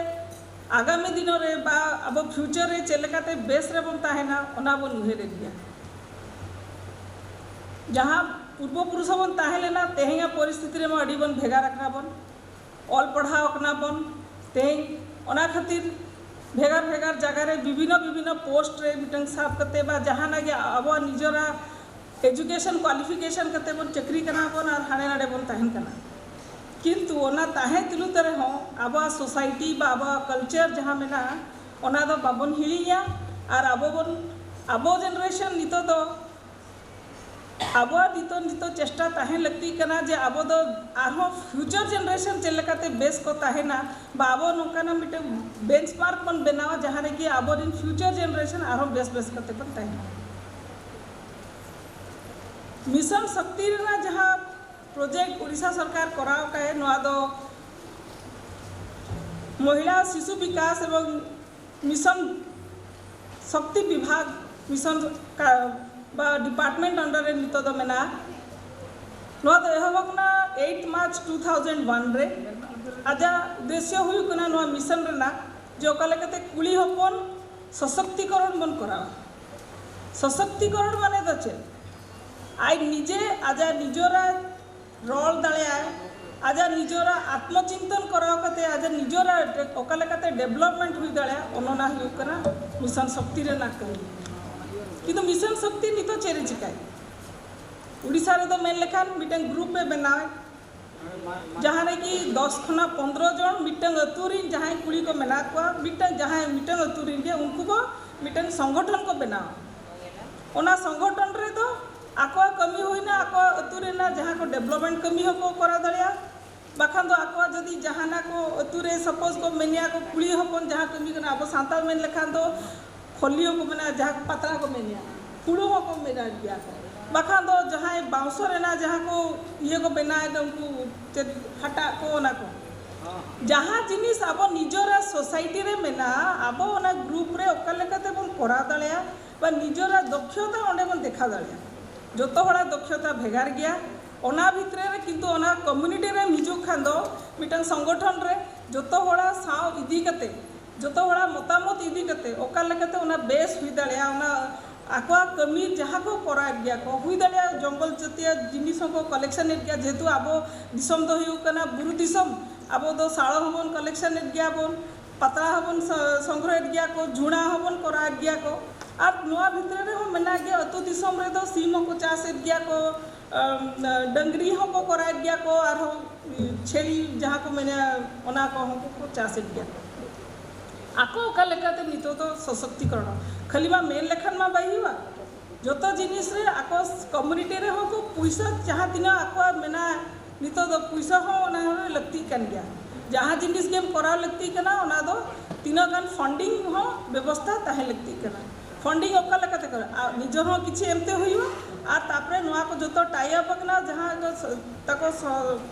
आगामी दिन रे बा अब फ्यूचर रे चलेकाते बेस रे बन तहना ओना बन उहेरे दिया जहाँ पूर्व पुरुष बन तहलेना तेहेंगा परिस्थिति रे अड़ी बन भेगा रखना बन ऑल पढ़ा अकना बन तेहें ओना खातिर भेगार भेगार जगह रे विभिन्न विभिन्न पोस्ट रे मिटन साफ करते बा जहाँ ना गया अब निजरा एजुकेशन क्वालिफिकेशन करते बन चक्री करना बन और हाने नाडे बन तहन करना किंतु ओना ताहे तिलु तरह हो अब सोसाइटी बा अब कल्चर जहाँ मेना ओना दो बाबन हिलिया और अब जनरेशन नितो दो अब नितो चेष्टा ताहे लगती करना जे अब दो आरो फ्यूचर जनरेशन चलकाते बेस को ताहेना बा अब नोकाना मिटे बेंचमार्क बन बनावा जहाँ रे कि अब इन फ्यूचर जनरेशन आरो बेस करते बन ताहेना मिशन शक्ति रे जहाँ प्रोजेक्ट उड़ीसा सरकार कराव का है नवा दो महिला शिशु विकास एवं मिशन शक्ति विभाग मिशन का बा डिपार्टमेंट अंडर रे नितो दो मेना नवा दो एहबकना 8 मार्च 2001 रे आजा उद्देश्य हुई कना नवा मिशन रे ना जो कले कते कुली हपन सशक्तिकरण मन कराव सशक्तिकरण माने दचे आई निजे आजा निजोरा रोल दाले आजा निजोरा आत्मचिंतन कराव कते आजा निजोरा ओकले कते डेवलपमेंट हुई दाले ओनोना हुई कना मिशन शक्ति रे ना कर किंतु मिशन शक्ति नितो चेरे चिकाय उड़ीसा रे तो मेन लेखान मिटन ग्रुप में बनावे जहाँ रे कि 10 खना 15 जन मिटंग अतुरिन जहाँ कुड़ी को मेना को मिटंग जहाँ मिटंग अतुरिन के उनको को मिटंग संगठन को बनाओ ओना संगठन रे तो आको कमी होइना आको अतुरेना जहाँ को डेवलपमेंट कमी हो को करा दलिया बाखान तो आको जदी जहाना को अतुरे सपोज को मेनिया को कुड़ी हपन जहाँ कमी करना अब सांताल मेन लेखान तो खोलियो को मेना जहाँ पतरा को मेनिया कुड़ो को मेना दिया बाखान तो जहाँ बाउंसो रेना जहाँ को ये को बनाए तो उनको हटा को ना को जहाँ जिनिस अब निजरा सोसाइटी रे मेना अब ओना ग्रुप रे ओका लेकाते बन करा दलिया बा निजरा दक्षता ओंडे बन देखा दलिया जोतो बड़ा दक्षता भेगार गया ओना भितरे रे किंतु ओना कम्युनिटी रे मिजु खान दो मिटन संगठन रे जोतो बड़ा साव इदी कते जोतो बड़ा मतामत इदी कते ओका लेकाते ओना बेस हुई दलिया ओना आको कमी जहाँ को करा गया को हुई दलिया जंगल जतिया जिनिसों को कलेक्शन गया जेहेतु अब दिसम तो हुई कना बुरु दिसम अब तो साड़ हबन कलेक्शन गया बन पतरा हबन संग्रह गया को झुणा हबन करा गया को और नुआ भितर रे हो मेना गया अतु दिसम रे तो सीम को चाष गया को डंगरी हो को करा गया को और हो छेली जहाँ को मैंने ओना को चाष गया आको ओका लेकाते नितो तो सशक्तिकरण खाली मा मेन लेखन मा बाई हुआ जोतो जिनिस रे आको कम्युनिटी रे हो को पैसा जहाँ दिन आको मेना नितो तो पैसा हो ओना लगती कन गया जहाँ जिनिस गेम करा लगती कना ओना दो तीनों गान फंडिंग हो व्यवस्था ताहे लगती कना फंडिंग ओका लेकाते कर निज हो किछि एमते होइबो आ तापरे नुआ को जोतो टाई अप कना जहाँ तको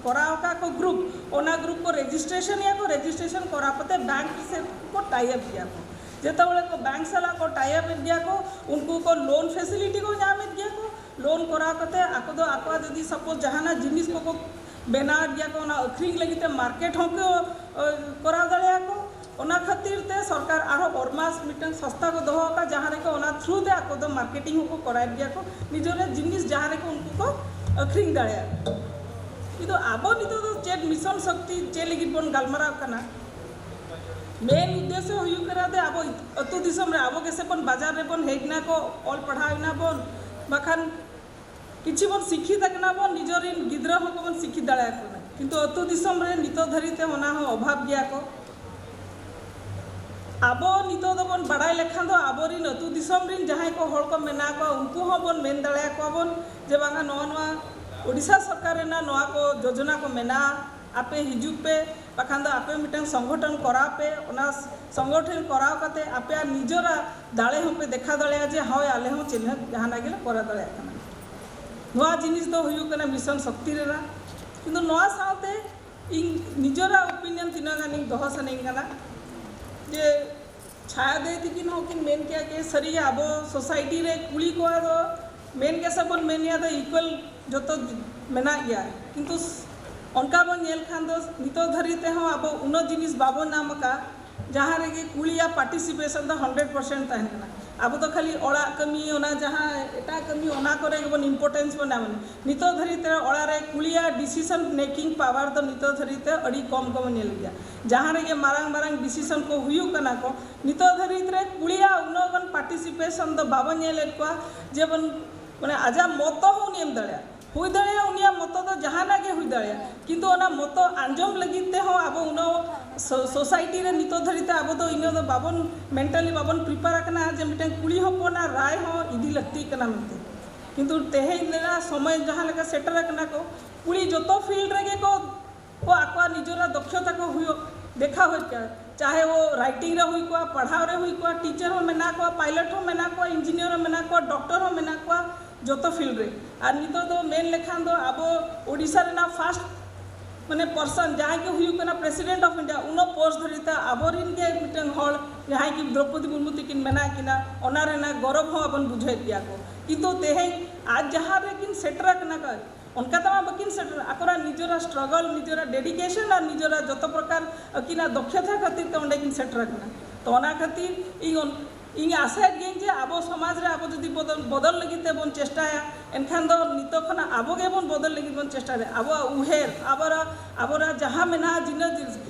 करा ओका को ग्रुप ओना ग्रुप को रजिस्ट्रेशन या को रजिस्ट्रेशन करा पते बैंक से को टाई अप दिया को जेता बळे को बैंक साला को टाई अप दिया को उनको को लोन फैसिलिटी को जामे दिया को लोन करा कते आको दो आको जदी सपोज जहाना जिनिस को बेना दिया को ना अखरिंग लगिते मार्केट हो को करा दलिया को ओना खातिर ते सरकार आरो बरमास मिटन सस्ता को दोहो का जहाँ रे को ओना थ्रू दे आको दो मार्केटिंग को करा दिया को निजरे जिनिस जहाँ रे को उनको को अखरिंग दलिया किंतु आबो नितो तो चेट मिशन शक्ति चे लगी बन गालमारा कना मेन उद्देश्य हुई करा दे आबो अतु दिसम रे आबो केसे बन बाजार रे बन हेगना को ऑल पढ़ाइना बन बखान किछि बन शिक्षित तकना बन निजरिन गिद्रा हो को बन शिक्षित दळा को किंतु अतु दिसम रे नितो धरिते ओना हो अभाव गया को आबो नितो दो बन बड़ाई लेखान दो आबोरिन अतु दिसम रिन जहां को हड़ को मेना को उनको हो बन मेन दळा को बन जे बांगा नवा नवा ओडिशा सरकार ना नवा को योजना को मेना आपे हिजु पे बखान दो आपे मिटन संगठन करा पे ओना संगठन कराव कते आपे निजरा दाळे हम पे देखा दळया जे हाय आले हम चिन्ह जहां नागिले करा दळया कना नवा जिनिस दो हुयु कना मिशन शक्ति रे ना किंतु नवा साथे इन निजरा ओपिनियन तिना गानी दोह सने कना जे छाया दे तिकिन हो कि मेन क्या के सरी आबो सोसाइटी रे कुली को दो मेन के सबन मेनिया दो इक्वल जो तो मेना गया किंतु उनका बन नेल खान दो नितो धरिते हो अब उन जिनिस बाबो नाम का जहाँ रे के कुलिया पार्टिसिपेशन द 100% तहना अब तो खाली ओड़ा कमी ओना जहाँ एटा कमी ओना करे बन इंपोर्टेंस बना मन नितो धरिते ओड़ा रे कुलिया डिसीजन मेकिंग पावर तो नितो धरिते अड़ी कम कम नेल गया जहाँ रे के मारंग मारंग डिसीजन को हुयु कना को नितो धरिते कुलिया उनगन पार्टिसिपेशन द बाबो नेल को जे बन माने आजा मत हो नियम दळया हुई दड़िया उनिया मत तो जहाँ ना के हुई दड़िया किंतु ओना मत आंजम लगिते हो अब उन सोसाइटी रे नितो धरिते अब तो इन तो बाबन मेंटली बाबन प्रिपेयर करना जे मिटन कुड़ी हपना राय हो इदी लगती कना मनते किंतु तेहे लेना समय जहाँ लगा सेटर करना को कुड़ी जोतो फील्ड रे को आको निजरा दक्षता को हुई देखा हो क्या चाहे वो राइटिंग रे हुई को पढ़ाव रे हुई को टीचर हो मेना को पायलट हो मेना को इंजीनियर हो मेना को डॉक्टर हो मेना को जोतो फील्ड रे और नितो तो मेन लेखान दो अब ओडिशा रे ना फास्ट माने पर्सन जहाँ के हुई कना प्रेसिडेंट ऑफ इंडिया उनो पोस्ट धरिता आबोरिन के मिटन हल जहाँ की द्रौपदी मुर्मू तिकिन मेना किना ओना रे ना गौरव हो अपन बुझे दिया को किंतु तेहे आज जहाँ रे किन सेटर कना का उनका तमा बकिन सेटर आकोरा निजरा स्ट्रगल निजरा डेडिकेशन और निजरा जतो प्रकार किना दक्षता खातिर तो ओंडे किन सेटर कना तो ओना खातिर इन आशा गें जे आबो समाज रे आबो जदि बदल लगिते बन चेष्टाया एनखान दो नितो खना आबो गे बन बदल लगी बन चेष्टा रे आबो उहेर आबोरा जहाँ मेना जिन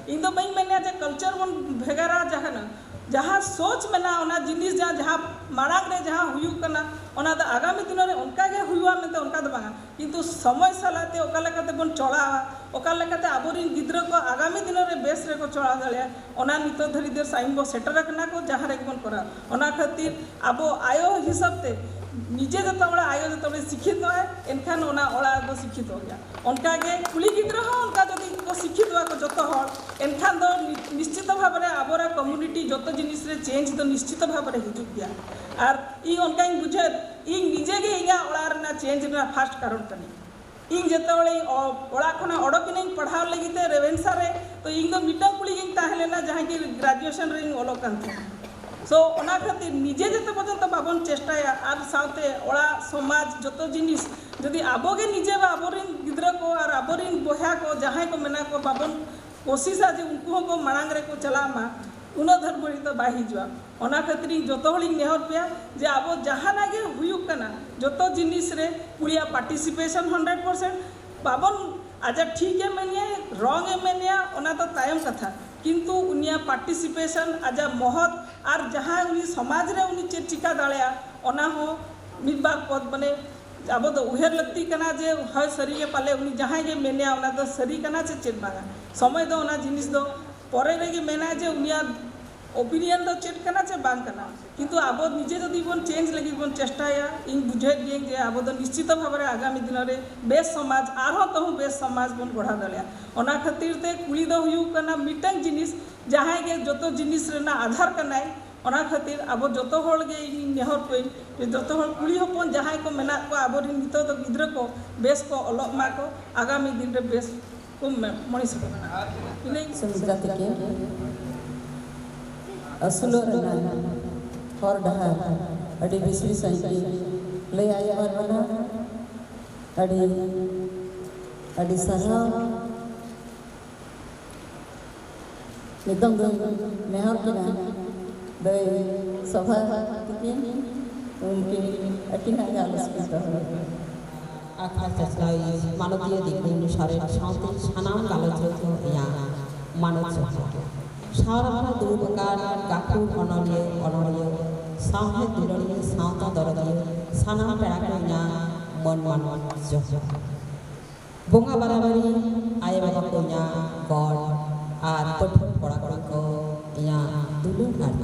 इन दो बई मेना जे कल्चर बन भेगारा जहाना जहाँ सोच मेना ओना जिनिस जहाँ माड़ांग रे जहाँ हुयुग कना ओना द आगामी दिन रे उनका गे हुयुआ मेते उनका द बांगा किंतु समय सालाते ओका लेकाते बन चढ़ा ओका लेकाते आबोरिन गिद्रा को आगामी दिन रे बेस रे को चढ़ा दलिया ओना नितो धरी देर साइन बो सेटर कना को जहाँ रे बन करा ओना खातिर आबो आयो हिसाब ते निजे जतबड़ा आयो जतबड़े शिक्षित है एनखान ओना ओला दो शिक्षित हो गया उनका गे कुली गिद्रा हो उनका जदी को शिक्षित हुआ को जतो हर एनखान दो निश्चित भाव रे आबोरा कम्युनिटी जतो जिनिस रे चेंज तो निश्चित भाव रे हिजुग गया और ई उनका बुझे ई निजे गे इया ओला रे चेंज रे फास्ट कारण कनी इन जतबड़े ओला खना ओडक नहीं पढ़ाव लगिते रेवेंसा रे तो इन दो मिटन कुली गिन ताहलेना जहां की ग्रेजुएशन रे ओलोकन थे सो ओना खातिर निजे जते पर्यंत बाबन चेष्टाया और साथे ओला समाज जतो जिनिस जदि आबोगे निजे बा आबोरिन गिद्रा को और आबोरिन बोहा को जहां को मेना को बाबन कोशिश जे उनको को मांग रे को चलामा उन धर बड़ी तो बाही जुआ ओना खातिर जतो हली नेहर पे जे आबो जहां नागे हुयुक कना जतो जिनिस रे पुलिया पार्टिसिपेशन 100% बाबन आजा ठीक है मेनिया रॉन्ग है मेनिया ओना तो तायम कथा किंतु उनिया पार्टिसिपेशन आजा महत और जहाँ उनी समाज रे उनी चेक चिका दाड़िया ओना हो मिदबार पद बने अब तो उहेर लगती कना जे हय सरी के पाले उनी जहाँ के मेनिया ओना तो सरी कना से चेक बागा समय दो ओना जिनिस दो परे रे के मेना जे उनिया ओपिनियन तो चेक कना से बांग कना किंतु आबो निजे जदि बन चेंज लगी बन चेष्टाया इन बुझे गे जे आबो तो निश्चित भाव रे आगामी दिन रे बेस समाज आरो तो बेस समाज बन गढ़ा दलिया ओना खातिर ते कुली दो हुयु कना मिटन जिनिस जहाँ के जतो जिनिस रे ना आधार कनाय ओना खातिर आबो जतो होल गे नेहर पे जतो होल कुली हपन जहाँ को मेना को आबो रे नितो तो गिद्रा को बेस को अलग मा को आगामी दिन रे बेस को मनीष को इने संजाति के असुलो रना और डहार अड़ी बिसरी सही ले आया और बना अड़ी सहा नितंग मेहर के ना दे सभा की उनकी अटिना गालस करता है आखार चस्लाई मानवीय दिख अनुसार शांति सनाम गालस हो या मानव सारा दुर्बकार काकुर अनलिय साहे दुलड़िय सावता दरदिय साना पेड़ा कोइना मन मन जो बोंगा बराबरी आए बाबा कोइना गॉड आर पठन पड़ा को या दुलुन अर्थ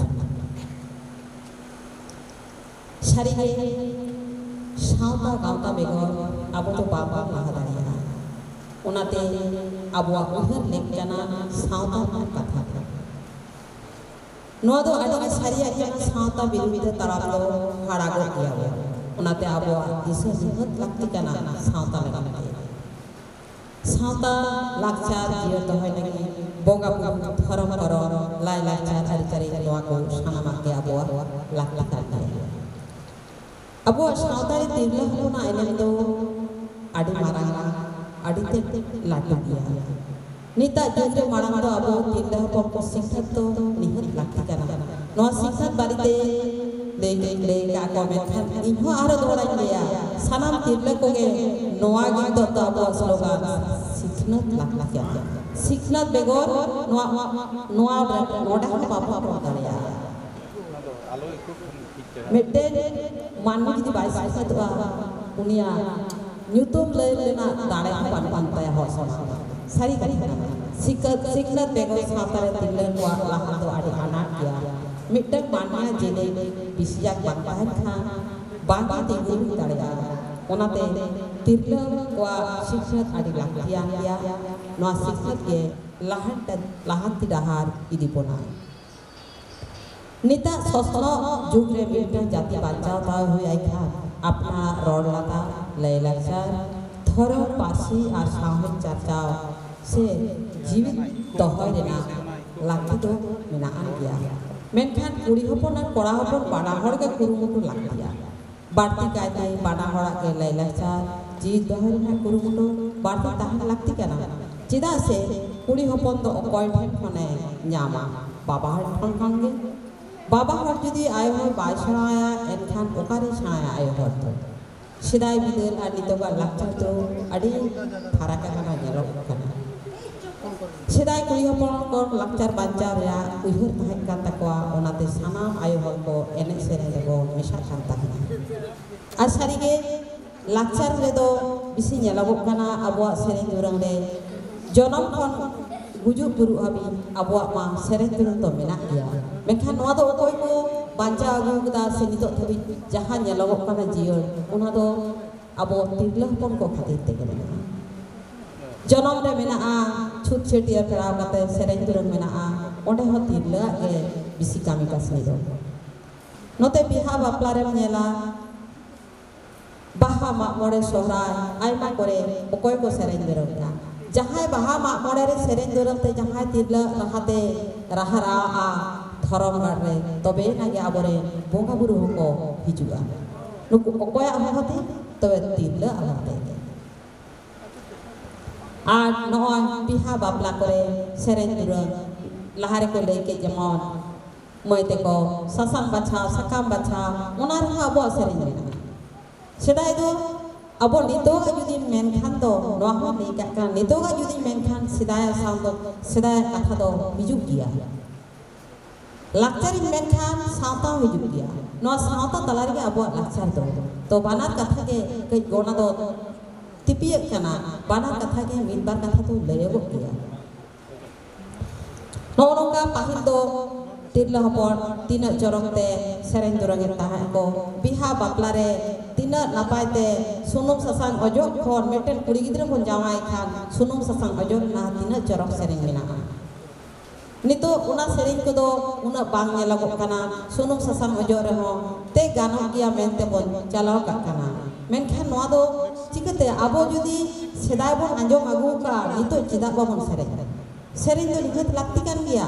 शरीरे सावता गावता बेगर अब तो बाबा महादारिया उनाते अब उहर लेकना सावता कथा नोआ दो आदि सारी आदि सावता बिरुद्ध तरफ दो हाड़ागो किया हुआ उनाते आबो दिसे निहत लगती कना सावता लगना सावता लाचार जियो तो है लगी बोंगा धर्म करो लाई लाचार आदि करी नोआ को साना के आबो लगता करता है आबो सावता रे तिरला होना एने दो आदि मारांगा आदि ते लाटू किया निता जुगे मारांग दो आबो तिरला पर को शिक्षा तो निहत लगती कना नोआ शिक्षा बारीते ले का कमेंट इहो आरो दोड़ा लिया सनाम तिरले को गे नोआ गिन दो आबो स्लोगान शिक्षणत लगती क्या शिक्षणत बेगर नोआ नोडा पापा पड़ाया मेटे मानवी की बाइस शिक्षा तो उनिया न्यूटन ले लेना दाड़े पान पानताया हो सारी करी शिक्षणत बेगर सातारे तिरले को लाहा तो आदि अनाट किया मिटक मानया जेने बिसिया बांताहन खान बांगी तिगुर दाड़ेया ओनाते तिरले को शिक्षणत आदि लाखिया किया नोआ शिक्षणत के लाहंती डाहार इदिपोना निता ससनो जुग रे मिटन जाति बांचाव ता हुई आई खान अपना रोड लता लैलाचार धर्म पासी और सामूहिक चर्चा से जीवित दहय रेना लाखी दो मेनाआन गया मेनखान कुड़ी हपन और कोड़ा हपन बाड़ा हड़ के कुरुमुटु लाखिया बाड़ती कायते बाड़ा हड़ा के लैलाचार जीवित दहय रेना कुरुमुटु बाड़ती ताहन लाखती केना चिदा से कुड़ी हपन दो अकय ठन खने न्यामा बाबा हड़ ठन खनगे बाबा हड़ जुदी आय हो बाय छाया एनखान ओकारे छाया आय हो तो सिदाय बिदल और नितोगा लाक्चर तो अड़ी फाराक कना नेलो कना Sedai kuri hopon ko lakcar bancar ya uihur tahan kan takwa onate sanam ayo hol ko enek sereng dego misal kan tahina. Asari ge lakcar redo bisi nyelabuk kana abuak sereng durang de jonam kon gujuk guru habi abuak ma sereng durang to menak ya. Mekhan noa do okoi ko banca agu kada senito thabi jahan nyelabuk kana jior ona do abo tirlah pon ko khatir tege Jonom re menaa छूट छेटिया पेड़ा कते सेरेंज दुरंग मेना ओंडे हो तिरला के BC कामी कासनी दो नोते बिहा बापला रे नेला बाहा मा मोड़े सोहराय आयमा करे ओकोय को सेरेंज दुरंग या जहाय बाहा मा मोड़े रे सेरेंज दुरंग ते जहाय तिरला रहाते राहरा आ धरम गाड़ रे तबे नागे आबरे बोंगा बुरु को हिजुआ नुकु ओकोय आहोते तबे तिरला आहोते আর নয় বিহা বাপলা করে সেরেন দুরং লাহারে কো লেকে যেমন মইতে কো সাসাং বাছা সাকাম বাছা ওনার আবো সেরেন মেনা সেদাই দো আবো নিতোগা যদি মেনখান দো নোয়া হো নেই কাকা নিতোগা যদি মেনখান সেদাই সাউন্ড সেদাই কথা দো হিজুক গিয়া লাকচারি মেনখান সাউতা হিজুক গিয়া নোয়া সাউতা তালারে আবো লাকচার দো তো বানার কথা কে কই গোনা দো tipiak kana bana katha ge minbar katha tu layabok dia nongka pahil do tirla hopon tina jorok te sereng durang taha ko biha bapla re tina napai te sunum sasang ojok khon meten kuri gidra kon jawai khan sunum sasang ojok na tina jorok sereng mena nito una sereng ko do una bang nyelagok kana sunum sasang ojok re ho te ganok gia mente bon chalaw ka kana menkhan noa do चिकते आबो जुदी सेदाय bone आंजम आगु का नितो चिदा बाबन सेरें सेरें दो निहत लाक्ति कान गिया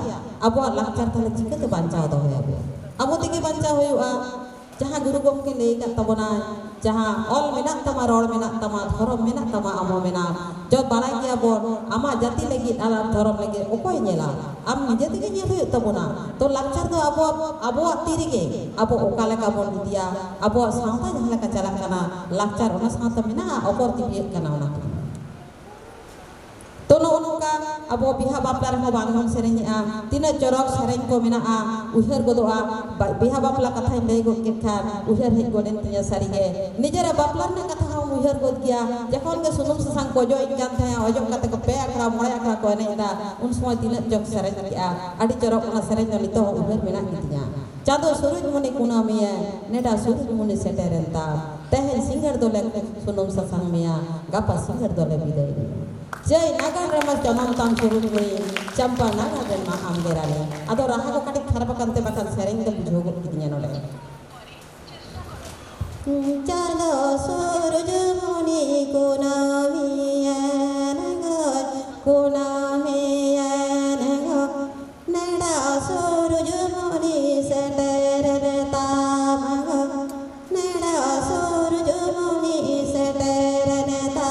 आबो लाक्चार ताले चिकते बांचाव दो होय आबो तेगे बांचाव होयुआ जहां गुरु गमके लेय का तबना जहां ऑल मेना तमा रोड मेना तमा धरम मेना तमा आमो मेना जो बानाय गिया बोन आमा जाति लगी आला धरम लगी ओकोय नेला आम निजे तेगे नेल होय तबना तो लाक्चार दो आबो तिरिगे आबो ओकाले का बोन दिया आबो सावता जहां लका चला kana लाक्चार ओना सावता मेना ओपर तिबिय kana ओना तो नोका आबो बिहा बापला रहो बांगम सेरें तीना चरक सेरें को मेना उहर गोदोआ बिहा बापला कथा लई गो केखा उहर हे गोडेन तिया सारी गे निजेरा बापला ने कथा हम उहर गोद गया जखन के सुनुम ससांग को जो इजान था ओजो कते को पे आखरा मोळे आखरा को ने दा उन समय तीना जक सेरें किया आडी चरक ओना सेरें लितो उहर मेना कितिया चादो सूरज मुनि कुनामिया नेडा सूरज मुनि सेटेरेंता तहन सिंगर दोले सुनुम ससांग मिया गापा सिंगर दोले बिदाय जय नागर रमस जमम ताम सुरुज मुनि चंपा नागर रमा आमगेराले अदो राहा को काटी खराब कंते बाkan सेरेंग दे बुझोगो कितिया नोले चालो सूरज मुनि कुनामिया नगर कुनामिया नगर नेडा सूरज मुनि सेटेरेंता नेडा सूरज मुनि सेटेरेंता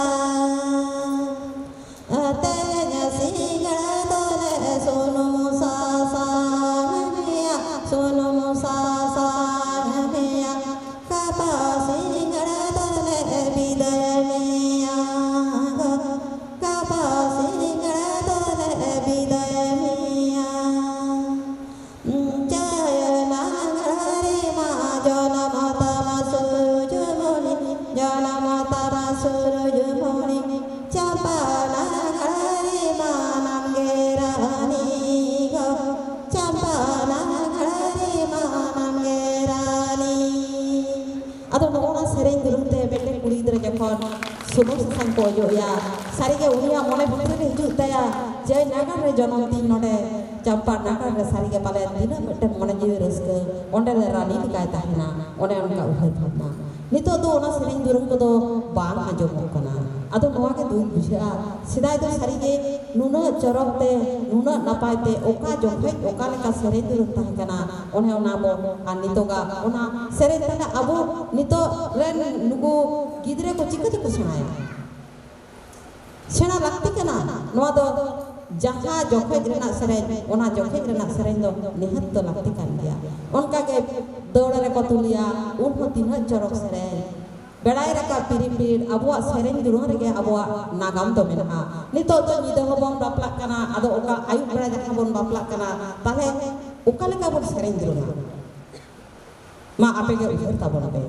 सुनुम ससांग को जो या सारी के उनिया मोने भितर रे हिजुक तया जय नागर रे जनम तीन नोडे चंपा नागर रे सारी के पाले तीन मिटन मोने जीव रस्क ओंडे रे रानी दिकाय ताहना ओने उनका उहर भावना नितो दो ओना सेरेंग दुरंग को दो बांग आजम कना अदो नोवा के दुई बुझा सिदाय दो सारी के नुना चरक ते नुना नपाय ते ओका जोखै ओका लेका सेरेंग दुरंग ताह कना ओने ओना बो आ नितोगा ओना सेरेंग ताना अबो नितो रेन नुगु गिदरे को चिकते को सुनाया सेना लगती कना नोआ दो जहां जोखे रेना सेरेंग ओना जोखे रेना सेरेंग दो निहत तो लगती कान गया उनका के दौड़ रे को तुलिया उन हो तीन चरक सेरेंग berai raka piri abuak sereng durung rege abuak nagam to mena nito to nyida hobong baplak kana ado oka ayu bera jaka bon baplak kana tale oka leka bon sereng durung ma apege ujar tabon ape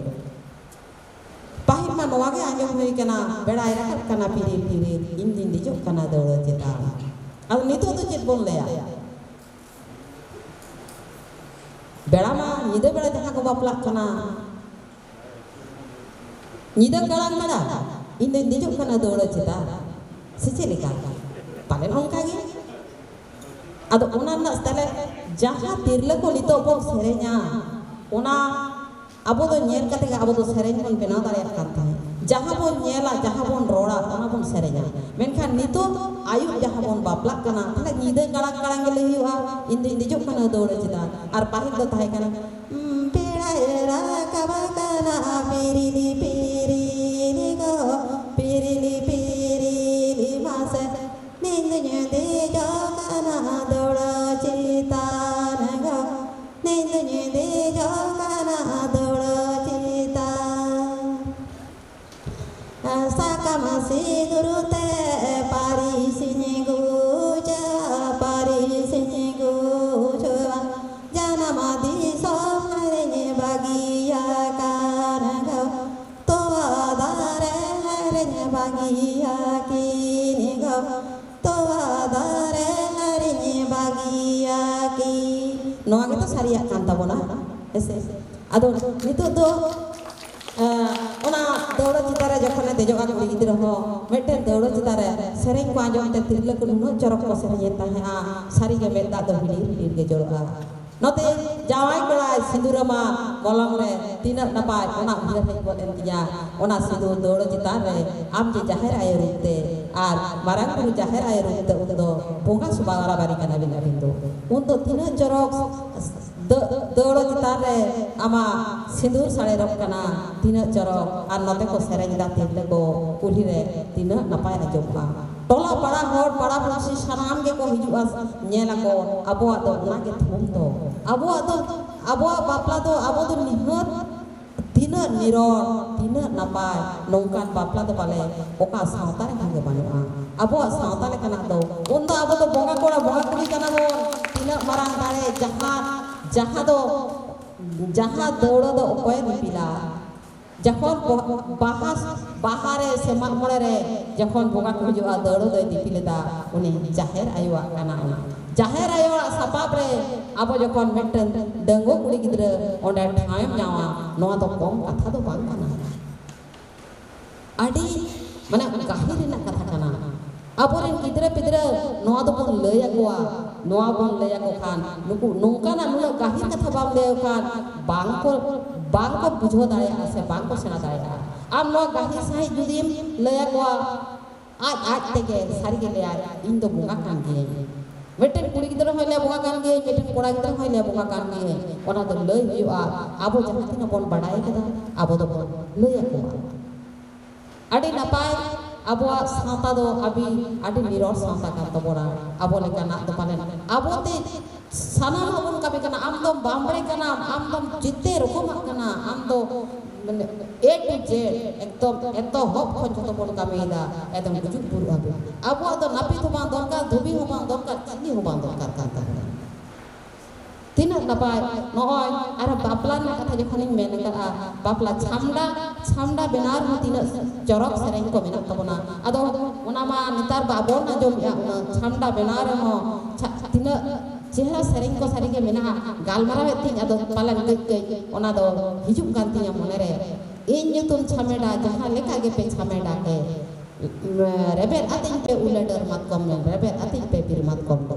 pahit ma noage anjong hui kana berai raka kana piri indin dijuk kana do cita ado nito to cit bon leya bera ma nyida bera jaka ko baplak kana nyida galang kada indin dijuk kana do cita secilika palen ongka gi ado ona na stale jaha tirle ko nito bon serenya ona abo do nyel kate abo do sereng bon bena dare kan tahe jaha bon nyela jaha bon roda ona bon serenya menkhan nito ayu jaha bon baplak kana tale nyida galang gele hiwa indin dijuk kana do cita ar pahit do tahe kana pera era kabakana pirili mase nindunya de jokana dola cita naga nindunya de jokana dola cita saka masih durute parisinya guja jana madi sohare bagia kana toa dare harenya bagia kini toa dare harenya bagia ki noa kita sariya kanta bona ese ado nitu do ona dawla citara jokhone dejoga kuri gidira ho mette dawla citara sereng ko anjom te tirle ko no jorok ko sereng tahe a sari ge medda do hilir ge joroga note jawai kola sindurama kolong re tinak napai ona ujar he ko entinya ona sindur dawla citara am je jahir air rute ar marang guru jahir air rute undo bunga subagara bari kana bindu undo tinak jorok dawla citara ama sindur sare rok kana tina jorok ar note ko sereng da tirle ko ulire tina napai ajomba tola para hor para pulsi sanam ge ko hijua nyela ko abo do ona ge thum to abo bapla do abo do nihat tina niron tina napai nongkan bapla do pale oka sauta re ge banua abo sauta le kana do unda abo do bonga kuri kana bo tina marang dare jaha dawla do okoy dipila যখন বাহারে সে মামরে রে যখন বোকা খুজুয়া দৌড় দই দিপিলে দা উনি জাহের আইওয়া কানা উনি জাহের আইওয়া সাপাব রে আবো যখন মেটন ডঙ্গো কুড়ি গিদ্রে ওন্ডা ঠাইম যাওয়া নোয়া তো কম কথা তো বাং কানা আডি মানে গাহির না কথা কানা আবরেন গিদ্রে পিদ্রে নোয়া তো বন লইয়া গোয়া নোয়া বন লইয়া গো খান নুকু নৌকা না নুলা গাহির কথা বাম লইয়া খান bang ko bujho dare ase bang ko sena dare am no gahi sahi judim leya ko aj tege sari ge leya indo bunga kan ge meten kuri gidra hoile bunga kan ge meten kora gidra hoile bunga kan ge ona do lei hiwa abo jahatina bon badai keda abo do bon leya ko adi napai abo sauta do abi adi miror sauta kan to bora abo lekana do palen abo te sanam abun kabe kana am dom bambre kana am dom jitte rokom kana am do A to Z ekto hop khon joto bon kabe da edom bujuk buru abu ado napi to bang dorkar dhubi ho bang dorkar chini ho bang dorkar kata tinak napai noy ara bapla na kata jokhonin men ka bapla chamda benar ho tinak jorok sereng ko menak tabona ado ona ma nitar babon na jom ya chamda benar ho tinak cehra sereng ko sari ge mena galmara wetin ado palan ke ona do hijuk gantinya monere in nyutum chameda jaha leka ge pe chameda ke rebet atin pe uladar mat kom rebet atin pe bir mat kom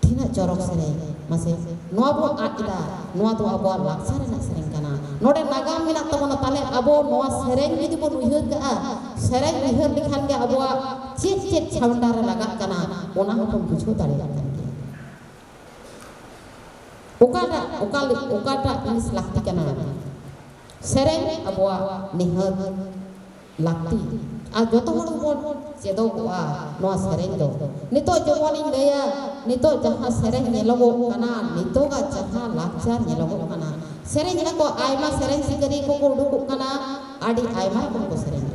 tina jorok sereng mase noa bo akida noa do abo laksar na sereng kana node nagam menak tabona tale abo noa sereng jodi bon uhir ka sereng uhir likhan ge abo chet chamda ra laga kana ona hon bujho dare kan ukada inis lakti kana sereng abwa nihat lakti a joto hor bon sedo wa no sereng do nito jomoni leya nito jaha sereng nyelogo kana nito ga jaha lakchar nyelogo kana sereng na ko aima sereng sikari ko udukuk kana adi aima ko sereng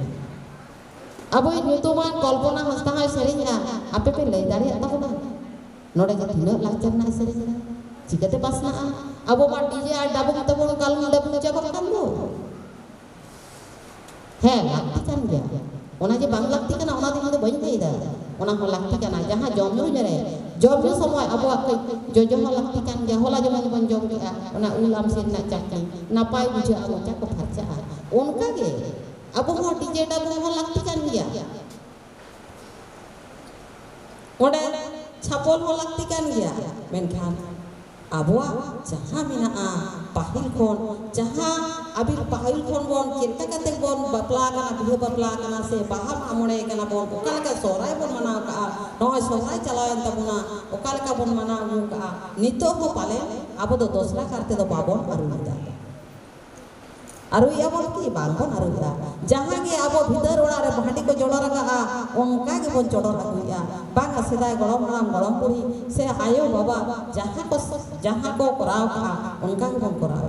aboy nyutuman kalpana hasta hai sereng na ape pe lay dari atabona node ga tino lakchar na sereng na chikate pasna abo ma dj ar dabung tabung kalung dabung jabak kan lo he lakti kan gya ona je bang lakti kana ona din do bain dei da ona ho lakti kana jaha jomnu jare jomnu samoy abo jojo ho lakti kan gya hola jomon bon jom ga ona ulam sin na chakki napai bujha abo chak ko pharcha onka ge abo ho dj dabung ho lakti kan gya ode chapol ho lakti kan gya menkhan abuah jaha minaa pahil khon jaha abil pahil khon bon chirka kate bon bapla kana bihe bapla kana se baham amone kana bon okalaka sorai bon mana ka noy sorai chalayan tabuna okalaka bon mana ka nito ho pale abo do dosra karte do babon aruida aruia bon ki babon aruida jaha ge abo bhidar ora re bhandi ko jodor raga onka ge bon jodor aguia bang sedai golom haram golom puri se ayo baba jaha ko korao ka onka ge bon korao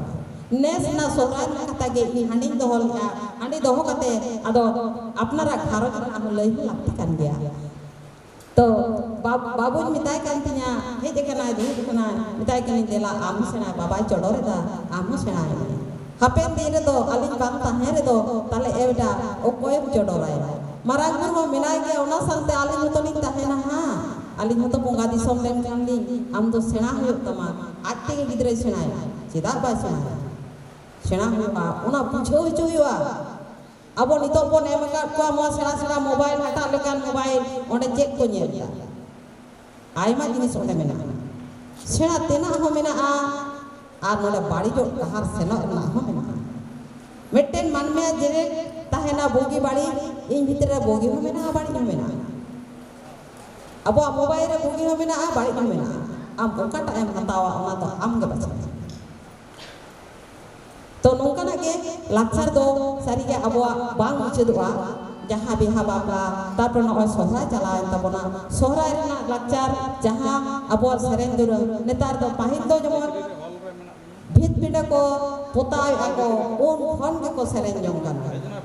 nes na sohran kata ge ni handi dohol ya handi doho kate ado apnara gharoj na lei lakti kan gea to babu mitai kan tinya he dekana du dekana mitai kan dela am sena baba jodor da am sena hapen dire do alin bang tahe re do tale evda okoy jodorai marang ho minai ge ona sante alin mutoni tahe na ha alin hoto ponga disom lem kanli am do sena hoyuk tama atte ge gidre sena chida ba sena hoya ona bujo hoya abo nito pon em ka ko mo sena mobile hata lekan mobile onde cek ko nyel aima jinis onde mena sena tena ho mena আর নোডে বাড়ি জো কাহার সেনা না হবে না maintain মানমে জেরে তাহে না বগি বাড়ি ইন ভিতরে বগি হবে না বাড়ি হবে না আবো মোবাইলে বগি হবে না বাড়ি হবে না আম ওকাটা এম হাতাওয়া ওনা তো আম গে বাঁচা তো নৌকানা গে লাকচার দো সারিগে আবো বাং মুচেদোয়া jaha biha bangla tarpor noy sohrai chalaen tabona sohrai rena lakchar jaha abo sereng duro netar do pahil do jemon bhit pida ko potai ako on khon ge ko sereng jong kan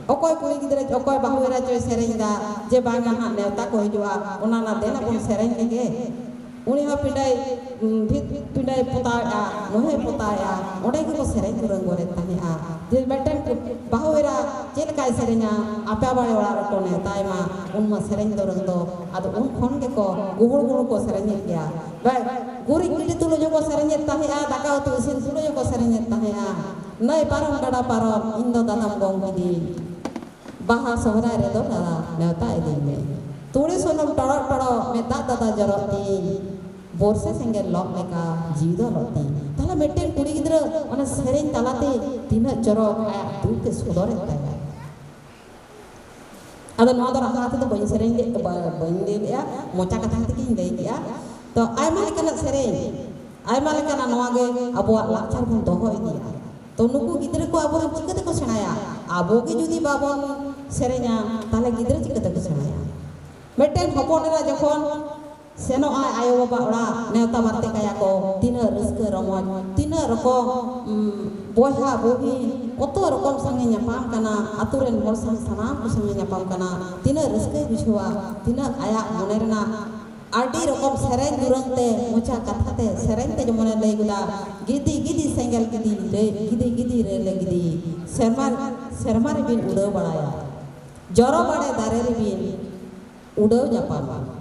okoy kuri gidre okoy bahu era joy sereng da je banga ha neuta ko hijua ona na dena bon sereng ge uni ha pidai bhit pidai potai a nohe potai a ode ge ko sereng durang gore tani a je beten bahu era chel kai serenya apa bare ora ko neuta ma un ma sereng durang do ado un khon ge ko guhur ko sereng ge bai guri gidi tulo joko serenya tahe a daka tu isin tulo joko serenya tahe a nai parom gada parom indo dalam gong gidi baha sohra re do dada neuta edi me turi sonam toro meta dada joroti borse sengel lok leka jido roti tala meten kuri gidra ona sereng talate tina jorok aya duke sodore tahe ado no do rahat do bain sereng de bain de ya mocha katha tikin dei ya to aima lekana sereng aima lekana noa ge abuat lakchar bon doho idia to nuku gidre ko abo chikate ko senaya abo ge judi babon serenya tale gidre chikate ko senaya meten hoponera jokhon seno ayo baba ora neuta marte kaya ko tina reske romon tina roko boha bohi oto rokom sange nyapam kana aturen hor sang sanam ko sange nyapam kana tina reske bujhua tina aya monerna adi rokom sereng durante mocha kathate sereng te jemone lei gula gidi sengel gidi re le gidi sermar bin udau badaya joro bade dare re bin udau nyapama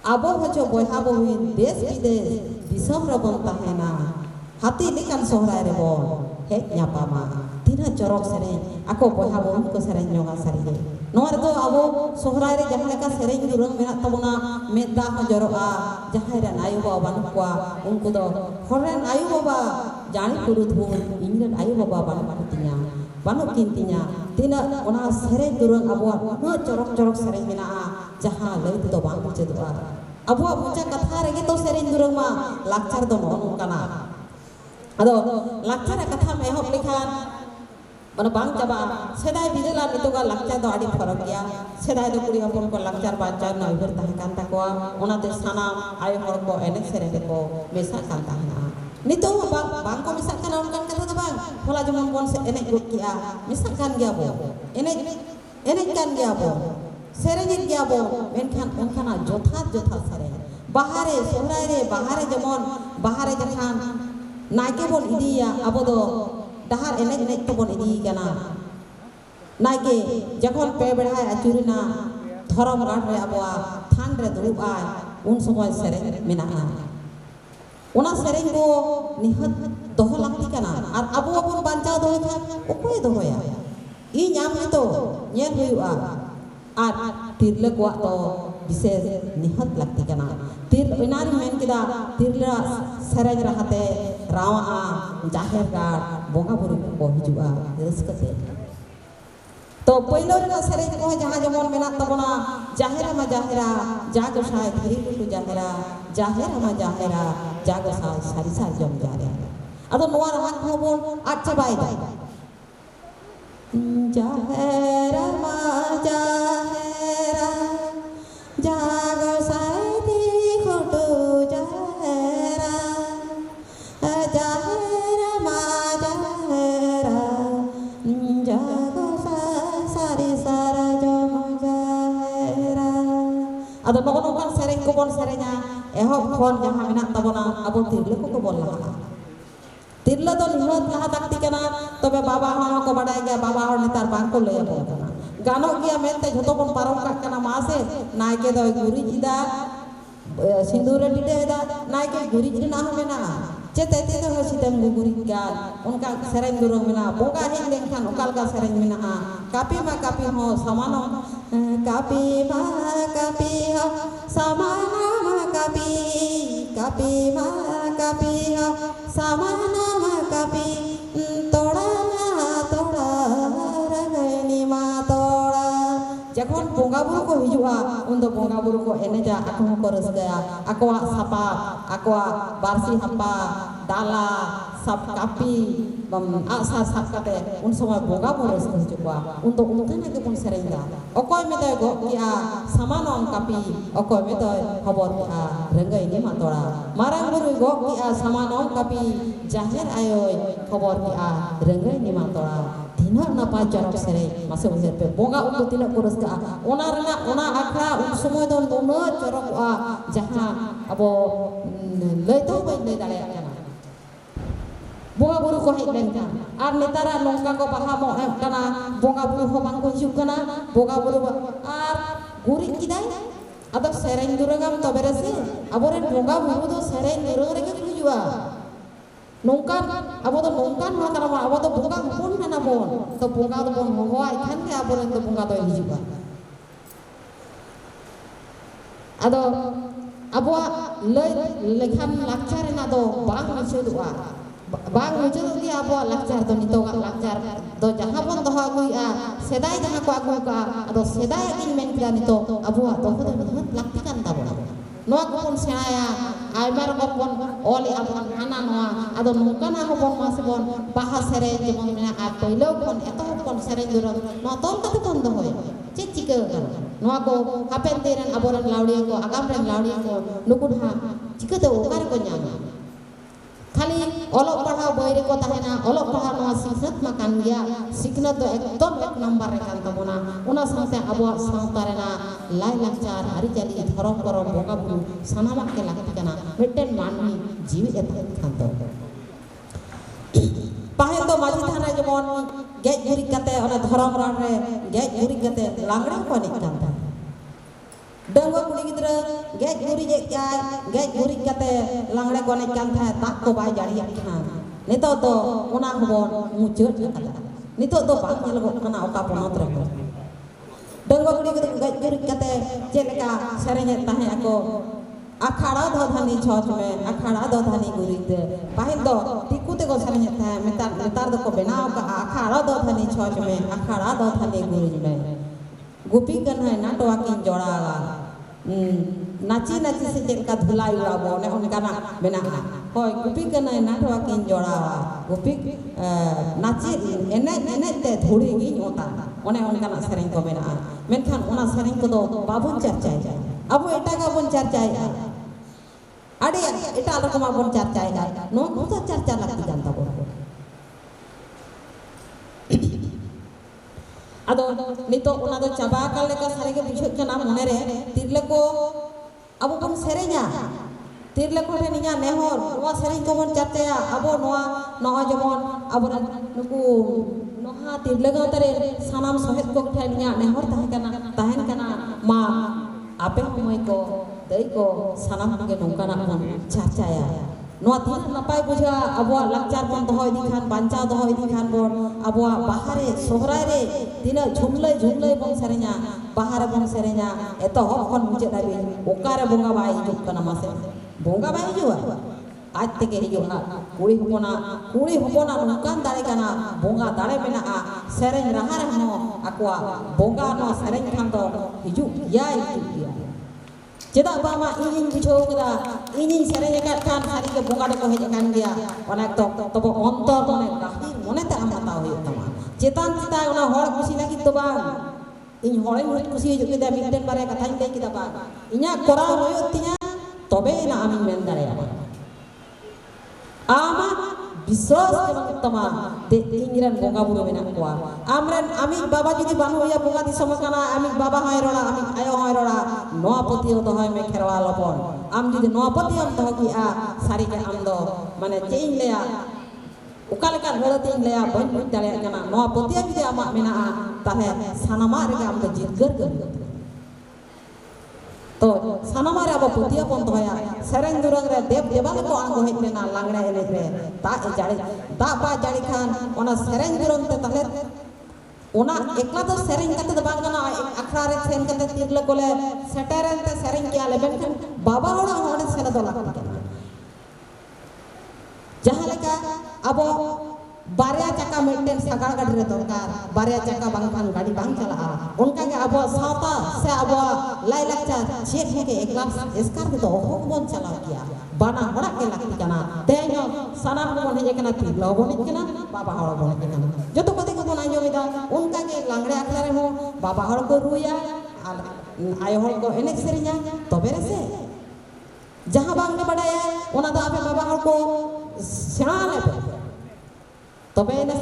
abo hocho boha bohin des bides disom rabon tahena hati likan sohrai re bon hek nyapama tina jorok sereng ako boha bohin ko sereng nyoga sarige noar do abo sohrai re jahan leka sereng durang mena tabuna medda ha joroa jahai ran ayu baba banukwa unku do horen ayu baba jani kurut bun ingren ayu baba banuktinya banukintinya tina ona sereng durang abo no jorok sereng mena jaha lei do bang cedua abo mocha katha rege to sereng durang ma lakchar do non kana ado lakchar katha me hop likhan mana bang jaba sedai bidela nitoga lakchar do adi farak ya sedai do kuri hopon ko lakchar bacha na iber tahe kan takwa ona te sanam ayo hor ko enek sereng ko mesa kan tahna Nito bang ko misalkan onkan kata to bang hola jemon bon se enek gok kia misalkan gya bo enek kan gya bo sereng gya bo menkan onkan jothat sereng bahare sohrai re bahare jemon bahare jakhan naike bon idiya abo do dahar enek to bon idi kana naike যখন pe bedhai achurina thorom gat re aboa than re durub ai un somoy sereng menaa ona sereng ko nihat doho lakti kana ar abo bon bancao doho khan okoy dohoya I nyam itu nyel huyu'a ar tirle kwa to bises nihat lakti kana tir inari men kida tirla sereng rahate rawa jaher ga bonga buru ko hijua raskate तो पहिलो रे सेरेज को जहां जमन मेना तबना जाहेरा मा जाहेरा जाग साय धरी टू जाहेरा जाहेरा मा जाहेरा जाग साय सारी सार जम जारे अदो नोआ राग होबन अच्छा बाय जाहेरा मा जाहेरा जाग साय धरी टू जाहेरा जाहेरा मा जाहेरा जाग Ada nokan sereng ko bon serenya ehok khon jaha menak tabona abo tirle ko bon laha tirle do nihat laha takti kana tobe baba ha ko badai gaya baba hor netar bang ko lay abo kana ganok gya mente jhoto bon parom kak kana mase naike do guri ida sindure dide ida naike guri na mena cete te ho sidam guri ga unka sereng durong mena boga hin lengkhan okal ga sereng mena kapi ho samano kapi ho samana ma kapi ho samana ma kapi toda ragani ma toda jakon bonga buru ko hijua undo bonga buru ko eneja aku ko rasgaya akwa sapa akwa barsi hapa dala sap kapi asa sap kate un semua bonga buru hijua untuk umkan ake pun serengga okoy metoy go kia samanong kapi okoy metoy hobor kia rengga ini matora marang buru go kia samanong kapi jaher ayoy hobor kia rengga ini matora Dina napa jarok sereng masih usir pe bonga untuk tidak kurus ka ona akra semua don dono jarok jaha abo leto baik le dale kana bonga buru ko hek len kan ar netara nongka ko pahamo kana bonga buru ho bang ko kana bonga buru ar guri kidai ado sereng duragam to berese abore bonga buru do sereng durang reke kujua nongkan abo to nongkan ma kana abo to bonga pun kana bon to bonga to bon hoai kan ke abo to bonga to hijuba ado abo lekhan lakchar na do bang machudua bang muchud di abo lakchar to nito lakchar do jaha bon do agui sedai jaha ko agui ka ado sedai kin men kira nito abo do lakti kan ta bon noa ko pun saya aimar ko pon oli abon hana noa ado nungkana ko pon masibon bahas sere jemon mena apoilo pon eto pon sere duro no tol kate pon do hoy chika noa ko hapen teren aboran laudi ko agam ren laudi ko nukun ha chika to okar ko nyama khali olok padhaw boire ko tahena olok padhaw noa sikhnat makan gya sikhnat do ekdom ek number re kan tabona ona sangte abo sangtarena lai lakchar hari jali thorom korom boga buru sanama ke lakti kana mitten manmi jiwi eta kanto pahen do maji thana jemon gej guri kate ona thorom ran re gej guri kate langra ko nik kanta dangwa kuli gidra gej guri je jay gej guri kate langre ko nik kanta tak ko bai jari akhan nito do ona hobon muchut kata nito do bang nyelgo kana oka ponot re dangwa kuli gidra gej guri kate jeleka serenya tahe ako akhara do dhani choj me akhara do dhani gurit pahin do tikute ko serenya tahe metar do ko benao ka akhara do dhani choj me akhara do dhani gurit me गोपी कन है नाटवा की जोड़ागा नाची नाची से जेलका धुलाई उड़ाबो ने उनका ना बेना होय गोपी कन है नाटवा की जोड़ागा गोपी नाची एने ते धुड़ी गी होता ओने उनका ना सेरेंग को बेना मेनखान ओना सेरेंग को दो बाबुन चर्चाय अब एटा का बन चर्चाय ᱟᱹᱰᱤ ᱮᱴᱟᱜ ᱨᱚᱠᱚᱢᱟᱜ ᱵᱚᱱ ᱪᱟᱨᱪᱟᱭᱮᱫᱟ ᱱᱚᱣᱟ ᱠᱚᱫᱚ ᱪᱟᱨᱪᱟ ᱞᱟᱹᱠᱛᱤ ᱠᱟᱱ ᱛᱟᱵᱚᱱᱟ ᱟᱫᱚ ᱱᱤᱛᱚᱜ ᱚᱱᱟ ᱫᱚ ᱪᱟᱵᱟ ᱟᱠᱟᱱ ᱞᱮᱠᱟ ᱥᱟᱹᱨᱤᱜᱮ ᱵᱩᱡᱷᱟᱹᱜ ᱠᱟᱱᱟ ᱢᱚᱱᱮᱨᱮ ᱛᱤᱨᱞᱟᱹ ᱠᱚ ᱟᱵᱚ ᱵᱚᱱ ᱥᱮᱨᱮᱧᱟ ᱛᱤᱨᱞᱟᱹ ᱠᱚ ᱴᱷᱮᱱ ᱤᱧᱟᱹᱜ ᱱᱮᱦᱚᱨ ᱱᱚᱣᱟ ᱥᱮᱨᱮᱧ ᱠᱚᱵᱚᱱ ᱪᱟᱨᱪᱟᱭᱟ ᱟᱵᱚ ᱱᱚᱜᱼᱚᱭ ᱡᱮᱢᱚᱱ ᱟᱵᱚᱨᱮᱱ ᱱᱩᱠᱩ ᱱᱚᱣᱟ ᱛᱤᱨᱞᱟᱹ ᱜᱟᱶᱛᱟ ᱨᱮ ᱥᱟᱱᱟᱢ ᱥᱚᱦᱮᱫ ᱠᱚ ᱴᱷᱮᱱ ᱤᱧᱟᱹᱜ ᱱᱮᱦᱚᱨ ᱛᱟᱦᱮᱱ ᱠᱟᱱᱟ ᱢᱟ ᱟᱯᱮ ᱢᱟᱹᱭ ᱠᱚ ᱫᱟᱹᱭ ᱠᱚ ᱥᱟᱱᱟᱢ ᱠᱚᱜᱮ ᱱᱚᱝᱠᱟᱱᱟᱜ ᱵᱚᱱ ᱪᱟᱨᱪᱟᱭᱟ ᱱᱚᱣᱟ ᱛᱤᱱᱟᱹᱜ ᱱᱟᱯᱟᱭ ᱵᱩᱡᱷᱟᱹᱜᱼᱟ ᱟᱵᱚᱣᱟᱜ ᱞᱟᱠᱪᱟᱨ ᱵᱚᱱ ᱫᱚᱦᱚ ᱤᱫᱤ ᱠᱷᱟᱱ ᱵᱟᱧᱪᱟᱣ ᱫᱚᱦᱚ ᱤᱫᱤ ᱠᱷᱟᱱ ᱵᱚᱱ ᱟᱵᱚᱣᱟᱜ ᱵᱟᱦᱟᱨᱮ ᱥᱚᱦᱨᱟᱭ ᱨᱮ ᱛᱤᱱᱟᱹᱜ ᱡᱷᱩᱢᱞᱟᱹᱭ ᱵᱚᱱ ᱥᱮᱨᱮᱧᱟ ᱵᱟᱦᱟ ᱨᱮᱵᱚᱱ ᱥᱮᱨᱮᱧᱟ ᱮᱛᱚᱦᱚᱵ ᱠᱷᱚᱱ ᱢᱩᱪᱟᱹᱫ ᱫᱷᱟᱹᱵᱤᱡ ᱚᱠᱟᱨᱮ ᱵᱚᱸᱜᱟ ᱵᱟᱭ ᱦᱤᱡᱩᱜ ᱠᱟᱱᱟ ᱢᱟᱥᱮ ᱵᱚᱸᱜᱟ ᱵᱟᱭ ᱦᱤᱡᱩᱜᱼᱟ ᱟᱡ ᱛᱮᱜᱮ ᱦᱤᱡᱩᱜᱼᱟ ᱠᱩᱲᱤ ᱦᱚᱯᱚᱱᱟᱜ ᱱᱚᱝᱠᱟᱱ ᱫᱟᱲᱮ ᱠᱟᱱᱟ ᱵᱚᱸᱜᱟ ᱫᱟᱲᱮ ᱢᱮᱱᱟᱜᱼᱟ ᱥᱮᱨᱮᱧ ᱨᱟᱦᱟ ᱨᱮᱦᱚᱸ ᱟᱠᱚᱣᱟᱜ ᱵᱚᱸᱜᱟ ᱱᱚᱣᱟ ᱥᱮᱨᱮᱧ ᱠᱷᱟᱱ ᱫᱚ ᱦᱤᱡᱩᱜ ᱜᱮᱭᱟ ᱪᱮᱫᱟᱜ ᱵᱟᱝᱢᱟ ᱤᱧᱤᱧ ᱵᱩᱡᱷᱟᱹᱣ ᱠᱮᱫᱟ ᱤᱧᱤᱧ ᱥᱮᱨᱮᱧ ᱟᱠᱟᱫ ᱠᱷᱟᱱ ᱥᱟᱹᱨᱤᱜᱮ ᱵᱚᱸᱜᱟ ᱫᱚᱠᱚ ᱦᱮᱡ ᱟᱠᱟᱱ ᱜᱮᱭᱟ ᱚᱱᱟ ᱛᱚᱵᱮ ᱚᱱᱛᱚᱨ ᱢᱚᱱᱮ ᱜᱟᱹᱦᱤᱨ ᱢᱚᱱᱮᱛᱮ ᱟᱢ ᱦᱟᱛᱟᱣ ᱦᱩᱭᱩᱜ ᱛᱟᱢᱟ ᱪᱮᱛᱟᱱ ᱚᱱᱟ ᱦᱚᱲ ᱠᱩᱥᱤ ᱞᱟᱹᱜᱤᱫ ᱫᱚ ᱵᱟᱝ ᱤᱧ ᱦᱚᱲᱤᱧ ᱠᱩᱥᱤ ᱦᱤᱡᱩᱜ ᱠᱮᱫᱟ ᱢᱤᱫᱴᱮᱱ ᱵᱟᱨᱭᱟ ᱠᱟᱛᱷᱟᱧ ᱞᱟᱹᱭ ᱠᱮᱫᱟ ᱵᱟᱝ ᱤᱧᱟᱹᱜ ᱠᱚᱨᱟᱣ ᱦᱩᱭᱩᱜ ᱛᱤᱧᱟ ᱛᱚᱵᱮ ᱮᱱᱟ ᱟᱢᱤᱧ ᱢᱮᱱ ᱫᱟᱲᱮᱭᱟᱜᱼᱟ ᱟᱢᱟᱜ ᱵᱤᱥᱥᱟᱥ ᱜᱮ ᱵᱟᱹᱱᱩᱜ ᱛᱟᱢᱟ ᱡᱮ ᱤᱧᱨᱮᱱ ᱵᱚᱸᱜᱟ ᱵᱩᱨᱩ ᱢᱮᱱᱟᱜ ᱠᱚᱣᱟ ᱟᱢᱨᱮᱱ ᱟᱢᱤᱡ ᱵᱟᱵᱟ ᱡᱩᱫᱤ ᱵᱟᱹᱱᱩᱜᱼᱟ ᱵᱚᱸᱜᱟ ᱫᱤᱥᱚᱢ ᱠᱟᱱᱟ ᱟᱢᱤᱡ ᱵᱟᱵᱟ ᱦᱚᱸᱭ ᱨᱚᱲᱟ ᱟᱢᱤᱡ ᱟᱭᱳ ᱦᱚᱸᱭ ᱨᱚᱲᱟ ᱱᱚᱣᱟ ᱯᱟᱹᱛᱭᱟᱹᱣ ᱫᱚᱦᱚᱭ ᱢᱮ ᱠᱷᱮᱨᱣᱟᱞ ᱦᱚᱯᱚᱱ ᱟᱢ ᱡᱩᱫᱤ ᱱᱚᱣᱟ ᱯᱟᱹᱛᱭᱟᱹᱣᱮᱢ ᱫᱚᱦᱚ ᱠᱮᱜᱼᱟ ᱥᱟᱹᱨᱤᱜᱮ ᱟᱢ ᱫᱚ ᱢᱟᱱᱮ ᱪᱮᱫ ᱤᱧ ᱞᱟᱹᱭᱟ ᱚᱠᱟ ᱞᱮᱠᱟᱱ ᱦᱚᱲᱛᱤᱧ ᱞᱟᱹᱭᱟ ᱵᱟᱹᱧ ᱵᱩᱡᱽ ᱫᱟᱲᱮᱭᱟᱜ ᱠᱟᱱᱟ ᱱᱚᱣᱟ ᱯᱟᱹᱛᱭᱟᱹᱣ ᱡᱩᱫᱤ ᱟᱢᱟᱜ ᱢᱮᱱᱟᱜᱼᱟ ᱛᱟᱦᱞᱮ ᱥᱟᱱᱟᱢᱟᱜ ᱨᱮᱜᱮ ᱟᱢ ᱫᱚ ᱡᱤᱛᱠᱟᱹᱨ ᱜᱮ ᱦᱩᱭᱩᱜ ᱛᱚ ᱥᱟᱱᱟᱢᱟᱜ ᱨᱮ ᱟᱵᱚ ᱯᱟᱹᱛᱭᱟᱹᱣ ᱵᱚᱱ ᱫᱚᱦᱚᱭᱟ ᱥᱮᱨᱮᱧ ᱫᱩᱨᱟᱹᱝ ᱨᱮ ᱫᱮᱵ ᱫᱮᱵᱟᱞᱳ ᱠᱚ ᱟᱬᱜᱚ ᱦᱮᱡ ᱞᱮᱱᱟ ᱞᱟᱜᱽᱲᱮ ᱮᱱᱮᱡ ᱨᱮ ᱫᱟᱜ ᱵᱟᱭ ᱡᱟᱹᱲᱤ ᱠᱷᱟᱱ ᱚᱱᱟ ᱥᱮᱨᱮᱧ ᱫᱩᱨᱟᱹᱝ ᱛᱮ ᱛᱟᱦᱞᱮ ᱚᱱᱟ ᱮᱠᱞᱟ ᱫᱚ ᱥᱮᱨᱮᱧ ᱠᱟᱛᱮ ᱫᱚ ᱵᱟᱝ ᱜᱟᱱᱚᱜᱼᱟ ᱟᱠᱷᱲᱟ ᱨᱮ ᱥᱮᱱ ᱠᱟᱛᱮ ᱛᱤᱨᱞᱟᱹ ᱠᱚᱞᱮ ᱥᱮᱴᱮᱨᱮᱱᱛᱮ ᱥᱮᱨᱮᱧ ᱠᱮᱜᱼᱟᱞᱮ ᱢᱮᱱᱠᱷᱟᱱ ᱵᱟᱵᱟ ᱦᱚᱲᱟᱜ ᱦᱚᱸ ᱚᱸᱰᱮ ᱥᱮᱱ ᱫᱚ ᱞᱟᱹᱠᱛᱤ ᱠᱟᱱᱟ ᱡᱟᱦᱟᱸ ᱞᱮᱠᱟ ᱟᱵᱚ ᱵᱟᱨᱭᱟ ᱪᱟᱠᱟ ᱢᱤᱫᱴᱮᱱ ᱥᱟᱜᱟᱲ ᱜᱟᱹᱰᱤ ᱨᱮ ᱫᱚᱨᱠᱟর ᱵᱟᱨᱭᱟ ᱪᱟᱠᱟ ᱵᱟᱝᱠᱷᱟᱱ ᱜᱟᱹᱰᱤ ᱵᱟᱝ ᱪᱟᱞᱟᱜᱼᱟ ᱚᱱᱠᱟᱜᱮ ᱟᱵᱚᱣᱟᱜ ᱥᱟᱶᱛᱟ ᱥᱮ ᱟᱵᱚᱣᱟᱜ ᱞᱟᱭᱼᱞᱟᱠᱪᱟᱨ ᱪᱮᱫ ᱦᱚᱸᱜᱮ ᱮᱥᱠᱟᱨ ᱛᱮᱫᱚ ᱚᱦᱚ ᱵᱚᱱ ᱪᱟᱞᱟᱣ ᱜᱮᱭᱟ ᱵᱟᱱᱟ ᱦᱚᱲᱟᱜ ᱜᱮ ᱞᱟᱹᱠᱛᱤ ᱠᱟᱱᱟ ᱛᱮᱦᱮᱧ ᱦᱚᱸ ᱥᱟᱱᱟᱢ ᱵᱚᱱ ᱦᱮᱡ ᱟᱠᱟᱱᱟ ᱛᱤᱨᱞᱟᱹ ᱦᱚᱸᱵᱚᱱ ᱦᱮᱡ ᱟᱠᱟᱱᱟ ᱵᱟᱵᱟ ᱦᱚᱲ ᱦᱚᱸᱵᱚᱱ ᱦᱮᱡ ᱟᱠᱟᱱᱟ ᱡᱚᱛᱚ ᱠᱚᱛᱮ ᱜᱮᱵᱚᱱ ᱟᱸᱡᱚᱢᱮᱫᱟ ᱚᱱᱠᱟᱜᱮ ᱞᱟᱜᱽᱲᱮ ᱟᱠᱷᱲᱟ ᱨᱮᱦᱚᱸ ᱵᱟᱵᱟ ᱦᱚᱲ ᱠᱚ ᱨᱩᱭᱟ ᱟᱨ ᱟᱭᱳ ᱦᱚᱲ ᱠᱚ ᱮᱱᱮᱡ ᱥᱮᱨᱮᱧᱟ ᱛᱚᱵᱮ ᱨᱮᱥᱮ ᱡᱟᱦᱟᱸ ᱵᱟᱝᱞᱮ ᱵᱟᱰᱟᱭᱟ ᱚᱱᱟ ᱫᱚ ᱟᱯᱮ ᱵᱟᱵᱟ ᱦᱚᱲ ᱠᱚ ᱥᱮᱬᱟ ᱟᱞᱮ ᱯᱮ তবে এনে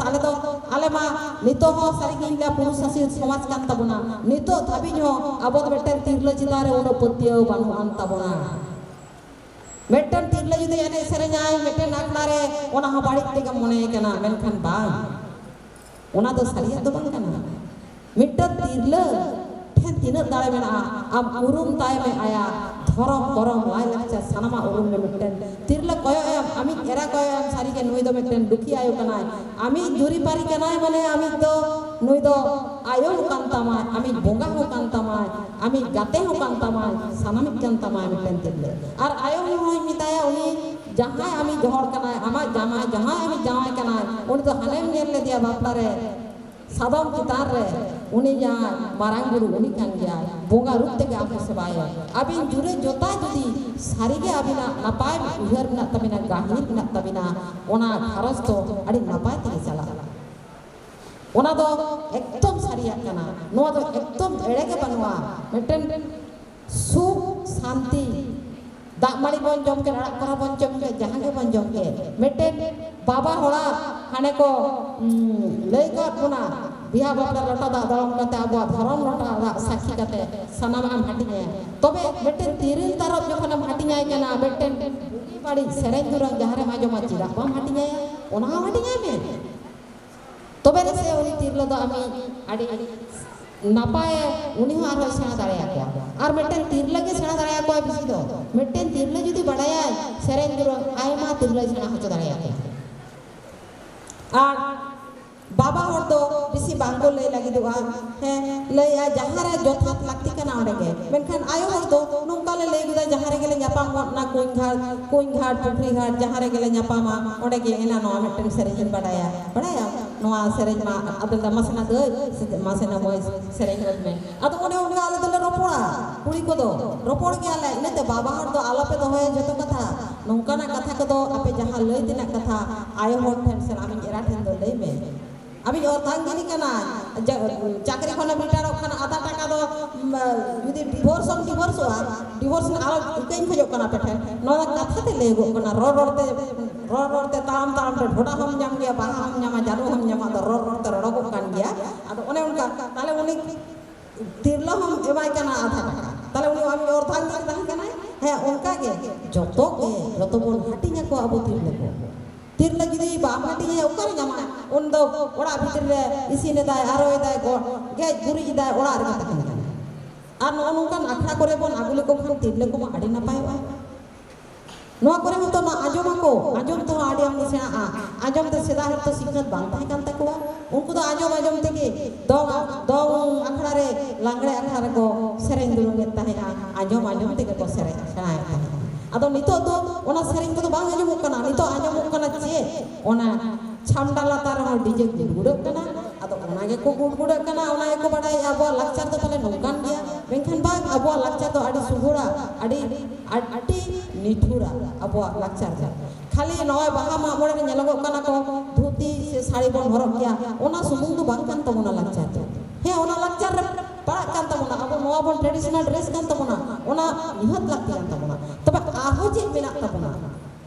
আলে মা নিত সারিগিন লা পুরুষ শাসিত সমাজ কান তাবনা নিত ধাবিজ আবো বেটেন তিরলা চিতারে উনো পতিও বানু আন তাবনা বেটেন তিরলা যদি এনে সেরেñাই বেটেন আকনারে ওনা হা বাড়ি থেকে মনে কেনা মেনখান বা ওনা তো সারিয়া তো বাং কানা মিটটা তিরলা ঠেন তিনা দাঁড়ে মেনা আম উরুম তাই মে আয়া ধরম করম লাই লাগছে সানামা উরুম মে মিটটেন তিরলা কয় আমি এরা কয় সারিকে নই দো মিটটেন দুখি আয়ো কানাই আমি জুরি পারি কানাই মানে আমি তো নই দো আয়ো কান তামাই আমি বঙ্গা হো কান তামাই আমি গাতে হো কান তামাই সানামিক কান তামাই মিটটেন তিরলে আর আয়ো হই মিতায়া উনি যাহাই আমি জহর কানাই আমার জামাই যাহাই আমি জামাই কানাই উনি তো হানেম নেলে দিয়া বাপলারে সাদম চিতার রে উনি যা মারাং গুরু উনি কান গিয়া বঙ্গা রূপ থেকে আপনি সেবায় আবিন জুড়ে জোতা যদি সারিগে আবিনা নাপায় উহার না তাবিনা গাহির না তাবিনা ওনা খরচ তো আড়ি নাপায় থেকে চালা ওনা তো একদম সারিয়া কানা নোয়া তো একদম এড়েগে বানুয়া মিটেন সুখ শান্তি দাগ মাড়ি বন জমকে আড়াক করা বন জমকে জাহাঙ্গে বন জমকে মিটেন বাবা হড়া হানে को लई गत बुना बिहा बापला लटा दा दरम कते आबो धरम लटा दा साखी कते सनाम हम हटिने तबे बेटे तिरिल तरफ जखन हम हटिने केना बेटे बुगी बाड़ी सेरेन दुरंग जहारे माजो माचिरा बम हटिने ओना हटिने में तबे रे से उनी तिरलो दो आमी आडी नापाय उनी हो आरो सेना दाड़िया को आर बेटे तिरले के सेना दाड़िया को बिसी दो बेटे तिरले जुदी बडाया सेरेन दुरंग आयमा तिरले सेना हचो दाड़िया को আর বাবা হর তো বেশি বাঙ্গো লই লাগি দুয়া হ্যাঁ লইয়া জাহারে যথাত লাগতি কানা ওড়েগে মেনখান আয়ো হর তো নঙ্কালে লই গিদা জাহারে গেলে ᱧᱟᱯᱟম না কুইন ঘাট পুখরি ঘাট জাহারে গেলে ᱧᱟᱯᱟᱢᱟ ওড়েগে এনা নো মেটেন সেরেন বাড়ায়া নোয়া সেরেন মা আদলা মাসনা দই মাসনা মই সেরেন রতমে আদো ওনে ওনে আলে দলে রপড়া কুড়ি কদো রপড় গিয়ালে ইনাতে বাবা হর তো আলাপে তো হয়ে যত কথা নঙ্কানা কথা কদো আপে জাহা লই দিনা কথা আয়ো হর ঠেন সেন আমি এরা ঠেন দো লই মে আমি অর্ধাঙ্গিনী কেনা চাকরি খনে রিটায়ার ওখানে আধা টাকা দো যদি ডিভোর্স ডিভোর্স আরো ইকাইন খোঁজো কানা পেঠে নয়া কথাতে লেগো কানা রড়তে তাম তে ঢোডা হম জাম গিয়া বাহা হম জামা জাদু হম জামা দ রড়তে রড়গো কান গিয়া আদো অনে উনকা তাহলে উনি তিরলা হম এবাই কানা আধা টাকা তাহলে উনি আমি অর্ধাঙ্গিনী তাহেন কানা হ্যাঁ অনকা গে যত বন Hatinga ko abo tirla judi bam hati ya ukar jama undo ora bhitir re isine dai aro dai ge guri dai ora re kata kan ar no kan akhra kore bon agule ko khan tirle ko adi na pai wa no kore mo to na ajom to adi am se a ajom te seda har to sikhat bang tai kan ta ko unku to ajom tege dong akhra re langre akhra re ko sereng dulu get ta ha ajom tege ko sereng sai ado nito do ona sering ko bang ajomuk kana nito ajomuk kana che ona chamdala tar ho dj guduk kana ado ona ge ko guduk kana ona ge ko badai abo lakchar do pale nongkan dia menkhan bang abo lakchar do adi sugura adi nithura abo lakchar ja khali noy baha ma mole re nyelogok kana ko dhuti se sari bon horok gya ona sumung do bang kan tamona lakchar he ona lakchar parak kan tamona abo noa bon traditional dress kan tamona ona nihat lakti kan tamona तब आहो जे मेना तबना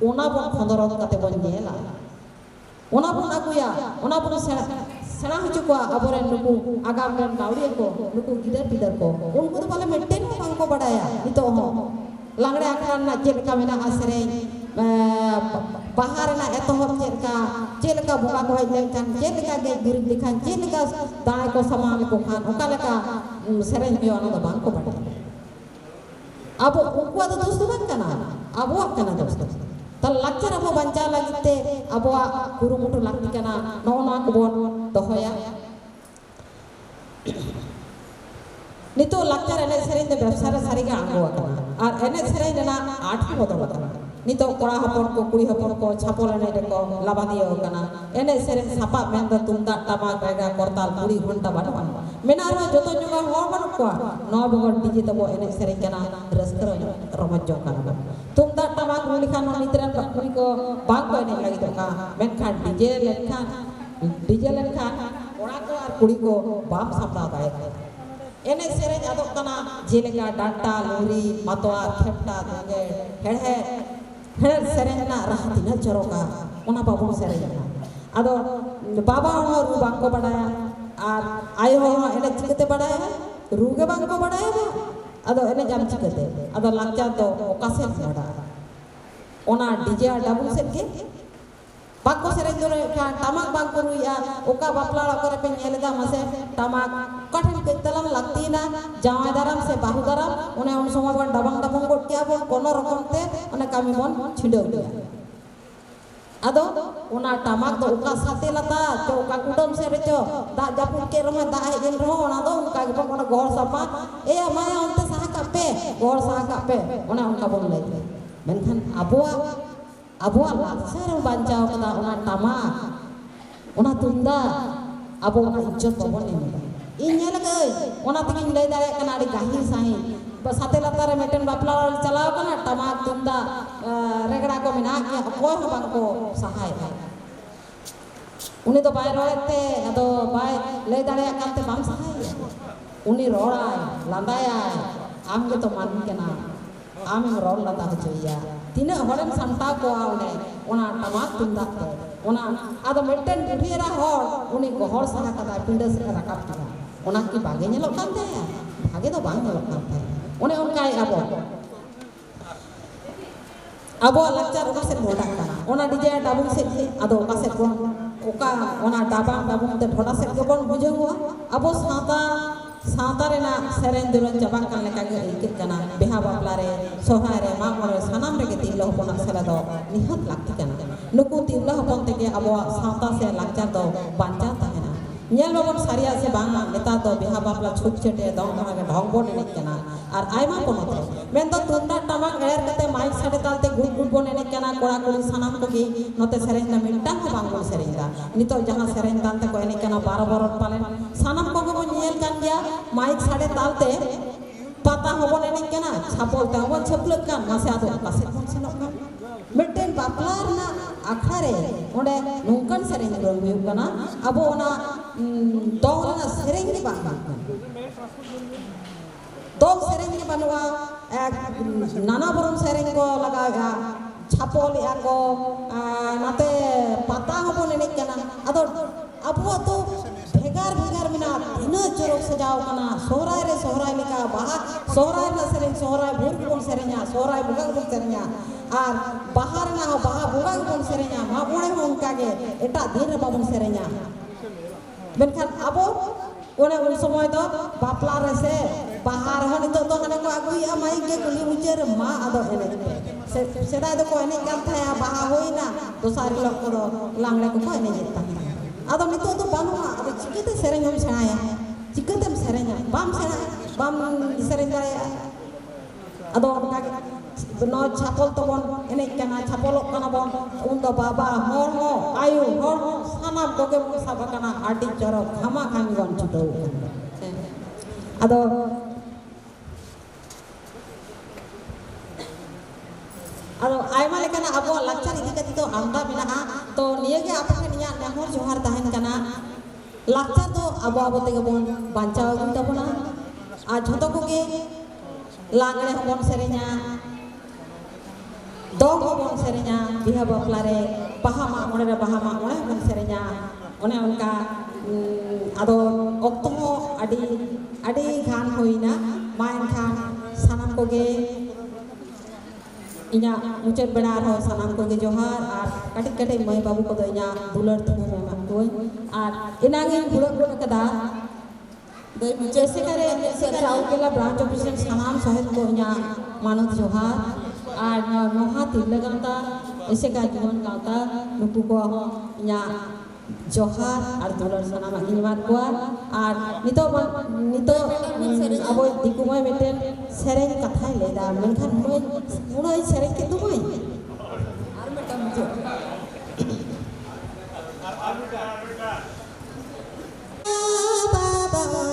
ओना बन खंदरत कते बन नेला ओना बन आगुया ओना बन सेना हजु को अबरे नुकु आगाम ren गावड़ी को नुकु गिदर को उनको तो पाले मेंटेन बांग को बडाया नितो हो langre akan na jelka mena asere bahar na etohop jelka bunga ko hajkan jelka ge gurin dikhan jelka dai ko samal ko khan okaleka sereng yo ana bang ko bada abo unku ada dosto bang kana abo kana dosto tal lakchar abo banca lagite abo kurumutu lakti kana nona ko bon dohoya nito lakchar ene sereng de ব্যবসার সারিga anggo kana ar ene sereng na 8 bodol kana nito kora hapon ko kuri hapon ko chapol ene de ko labadiyo kana ene sereng sapa menda tumda tama gaga kortal kuri ghonta badwan menaro joto juga hor ban ko no bogor dije tabo ene sereng kana raskar romajo kana tumda tama kuri kan nitran kuri ko bang ko ene lagi to ka menkhan dije lekhan kora ko ar kuri ko bam sapna bae ene sereng adok kana jeleka danta luri matwa khepta dunge head sereng na rahati na choroka ona babon sereng ado baba ho ru bang ko badaya ar ayo ho ene chikete badaya ruge bang ko badaya ado ene jam chikete ado lakcha do okase bada ona dj double set ke bako sereng dore tamak bang ko ruya oka bapla kore pe nyeleda mase tamak कठिन केतलम लगती ना जावाई दाराम से बाहु दाराम उन्हें उन समय बन debugging coat किया बन कोनो रकम ते उन्हें कमी बन छिड़ो दिया अदो उन्हें टमाक दो उका साथे लता जो उका कुटुम से रेचो दा जापुन के रहे दा एजन रहो उन्हें दो उनका के बन उन्हें गोर सपा माया उनते सहा कापे गोर सहा कापे उन्हें उनका बन ले मेंखन abuwa lakchar bancao kada उन्हें टमाक उन्हें तुंदा abo इज्जत babon ni inya lagi ona tengin lay dare kana adi gahir sahi sate latar meten bapla chalao kana tamak tunda regda ko mena ke koy ho bang ko sahay uni to bay roete ado bay lay dare kante bam sahay uni rorai landaya amge to man kena am rol lata hoya tina horen samta ko aune ona tamak tunda ona ado meten dhira hor uni gohor saha kada pinda se rakap kena ona ki bage nyelok kan te bage to bang nyelok kan te one onkai abo lakchar oka set bodak kana ona dj dabung set ado oka set bon oka ona dabung te thoda set ke bon bujengwa abo साता रे ना सेरेन दुरन जबान kan leka ge ikit kana beha bapla re sohai re ma more sanam re ke tillo hopon sela do nihat lakti kana nuku tillo hopon tege abo साता se lakchar do banca tahena nyel babon saria se banga neta do beha bapla chut chete dong ke dhong bon enek kana ar aima ponote men do tunda tamak air kate mic sade talte gud bon enek kana kora kori sanam ko ge note sereng na minta ko bang bon sereng da nito jahan sereng tante ko enek kana 12 borot palen sanam ko bon nyel kan dia mic sade talte pata hobon enek kana chapol ta hobon chaplek kan mase ado kaset bon senok kan meten baplar na akhra re onde nungkan sereng ron huyuk kana abo ona dong rena sereng ni bang dong sereng ni banua nana borom sereng ko lagaga chapol ya ko nate pata hobon enek kana ado abo to bhegar mina dina jorok sajao kana sohrai leka baha sohrai na sereng sohrai bur bon serenya sohrai buga bon serenya ar bahar na ho baha buga bon serenya ma bone ho unka ge eta din re babon serenya benkan abo one un somoy do bapla re se bahar ho nito to hane ko agui a mai ge kuli ujer ma ado ene seda do ko ene kan thaya baha hoina dosar lok ko langle ko ene jetta ado nito to banua ado chikete sereng hom senaya chikete serenya bam sena bam sereng daya ado kage no chapol to bon ene kana chapolok kana bon undo baba hor ho ayu hor ho sanam koge mo sabakana adi joro khama khami bon chuto ado aima lekana abo lakchar idi kati to anda mena to niye ge apake niya nehor johar tahen kana lakchar to abo tege bon banchaw gu tabona a jhoto koge langre bon serenya dong hobon serenya biha bapla re baha ma mone hobon serenya one onka ado okto ho adi ghan hoina main khan sanam koge inya mucet benar ho sanam koge johar ar katik mai babu ko do inya dular thum ma koi ar inangin bulak kada जैसे करे जाओ केला branch officer सनाम सहित को इnya मानव johar আর নহা তিলে গাতা এসে কা জীবন গাতা নুকু কো ইয়া জহার আর দুলার সানা মাগিনি মাত কো আর নিতো আবো দিকুময় মেটেন সেরেং কথাই লেদা মেনখান মুই সেরেং কে তুমই আর মেটা মুজে বাবা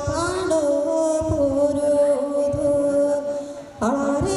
পাঁডো পুরুধু আরে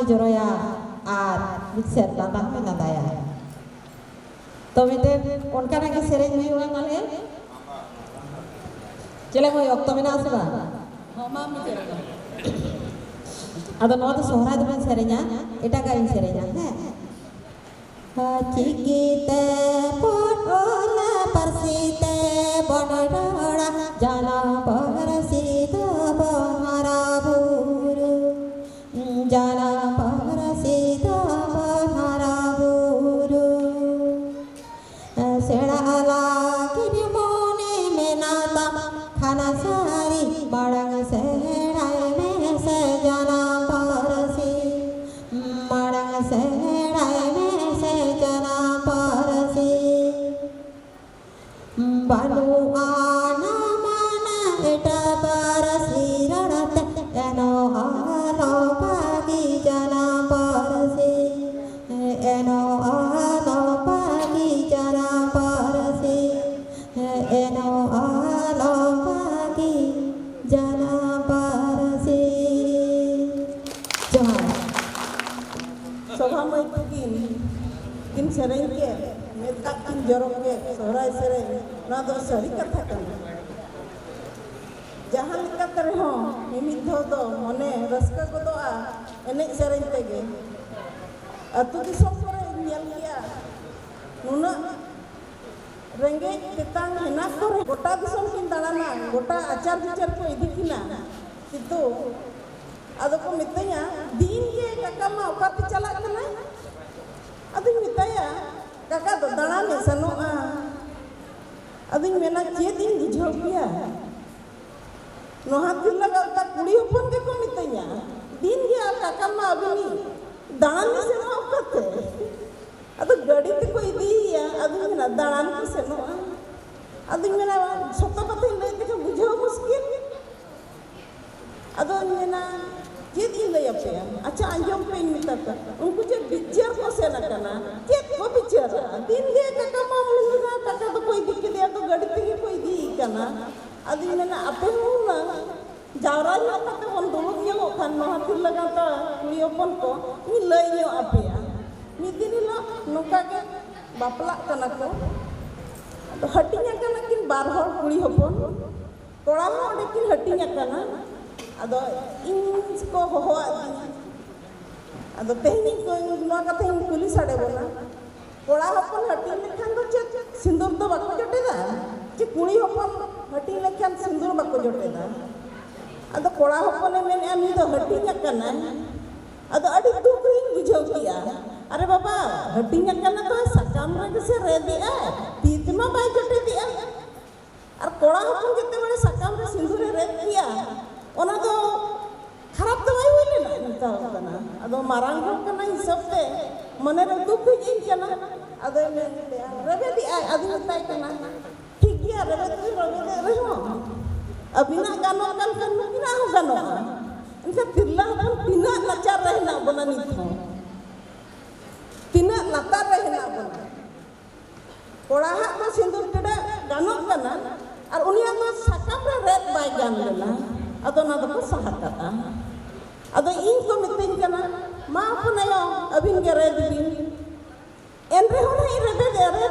joroya ar mixer datang me dataya to meten onkana ke sereng hui ulang ale chele moi okto mena asba homa mi joroya ado no to sohra do serenya eta gain serenya ha chikite potola parsite bonara jana parasita bahara buru jana parasita bahara buru sedala kini mone menata khana sari barang sedai me se jana parasi barang sedai me se jana parasi balu ana mana eta parasi rarat eno alo pagi jana parasi eno alo pagi jana parasi eno alo pagi jana parasi johar Soha mai kin sereng ke metak kin jorok ke sohrai sereng na do sari katha kana jahan lekat reho mimit do mone raska godoa enek sereng tege atu disom kore nyel kia nuna रेंगे तेतांग हेना को गोटा दिसम किन दाड़ाना गोटा आचार विचार को इदी किना किंतु अदो को मितया दिन के काका मा ओकाते चला कना अदो मितया काका दो दाड़ा ने सनोआ अदो मेना चेद इन बुझाव पिया नोहा तिल लगा कुड़ी हपन के को मितया दिन के काका मा अबिनी दाड़ा ने सनो ओकाते अदो गाड़ी ते कोई दिया अदो मेना दाड़ान को सेनो अदो मेना सत्ता पते ले ते बुझाव मुश्किल अदो मेना चेद इन लय पे अच्छा अंजम पे मिता का उनको जे बिचार को सेना करना चेद को बिचार दिन के काका मा मुना काका तो कोई दिक्कत दिया तो गाड़ी ते कोई दी करना अदो मेना अपे ना जावरा ना पते बन दुलुक यो खान नो हाथ लगा ता कुड़ी अपन को नी लय यो अपे मिदिन लो नोका के बापला कना को तो हटिया कना किन बार हर कुड़ी हपन कोड़ा हो ओडे किन हटिया कना अदो इन को हो अदो तेहनी को नो का तेहन पुलिस आडे बोला कोड़ा हपन हटिया लेखान दो चे सिंदूर दो बाको जटेदा चे कुड़ी हपन हटिया लेखान सिंदूर बाको जटेदा अदो कोड़ा हपन मेन आमी दो हटिया कना अदो अडी दुख रिन बुझाव किया अरे बाबा हटिया कना तो सकाम रे से रे दिया तीतमा बाय जटे दिया और कोड़ा हपन केते बड़े सकाम रे सिंदूर रे दिया ओना तो खराब तो बाय होइले ना निता कना अदो मारांग कना हिसाब से मने रे दुख इन कना अदो में रे दिया अदो ताई कना ठीक गया रे दे रे हो अबिना गानो गान कन किना हो गानो इनका तिल्ला तिना नचार रहना बना नित हो तिना लातार रहना बना कोड़ा हाथ तो सिंदूर टेडा गानो कना और उनिया तो साकाम रे रेत बाय गान लेना अदो ना दो सहाता अदो इन को मितिन कना मा अपनायो अबिन के रे दिबिन एन रे हो नहीं रे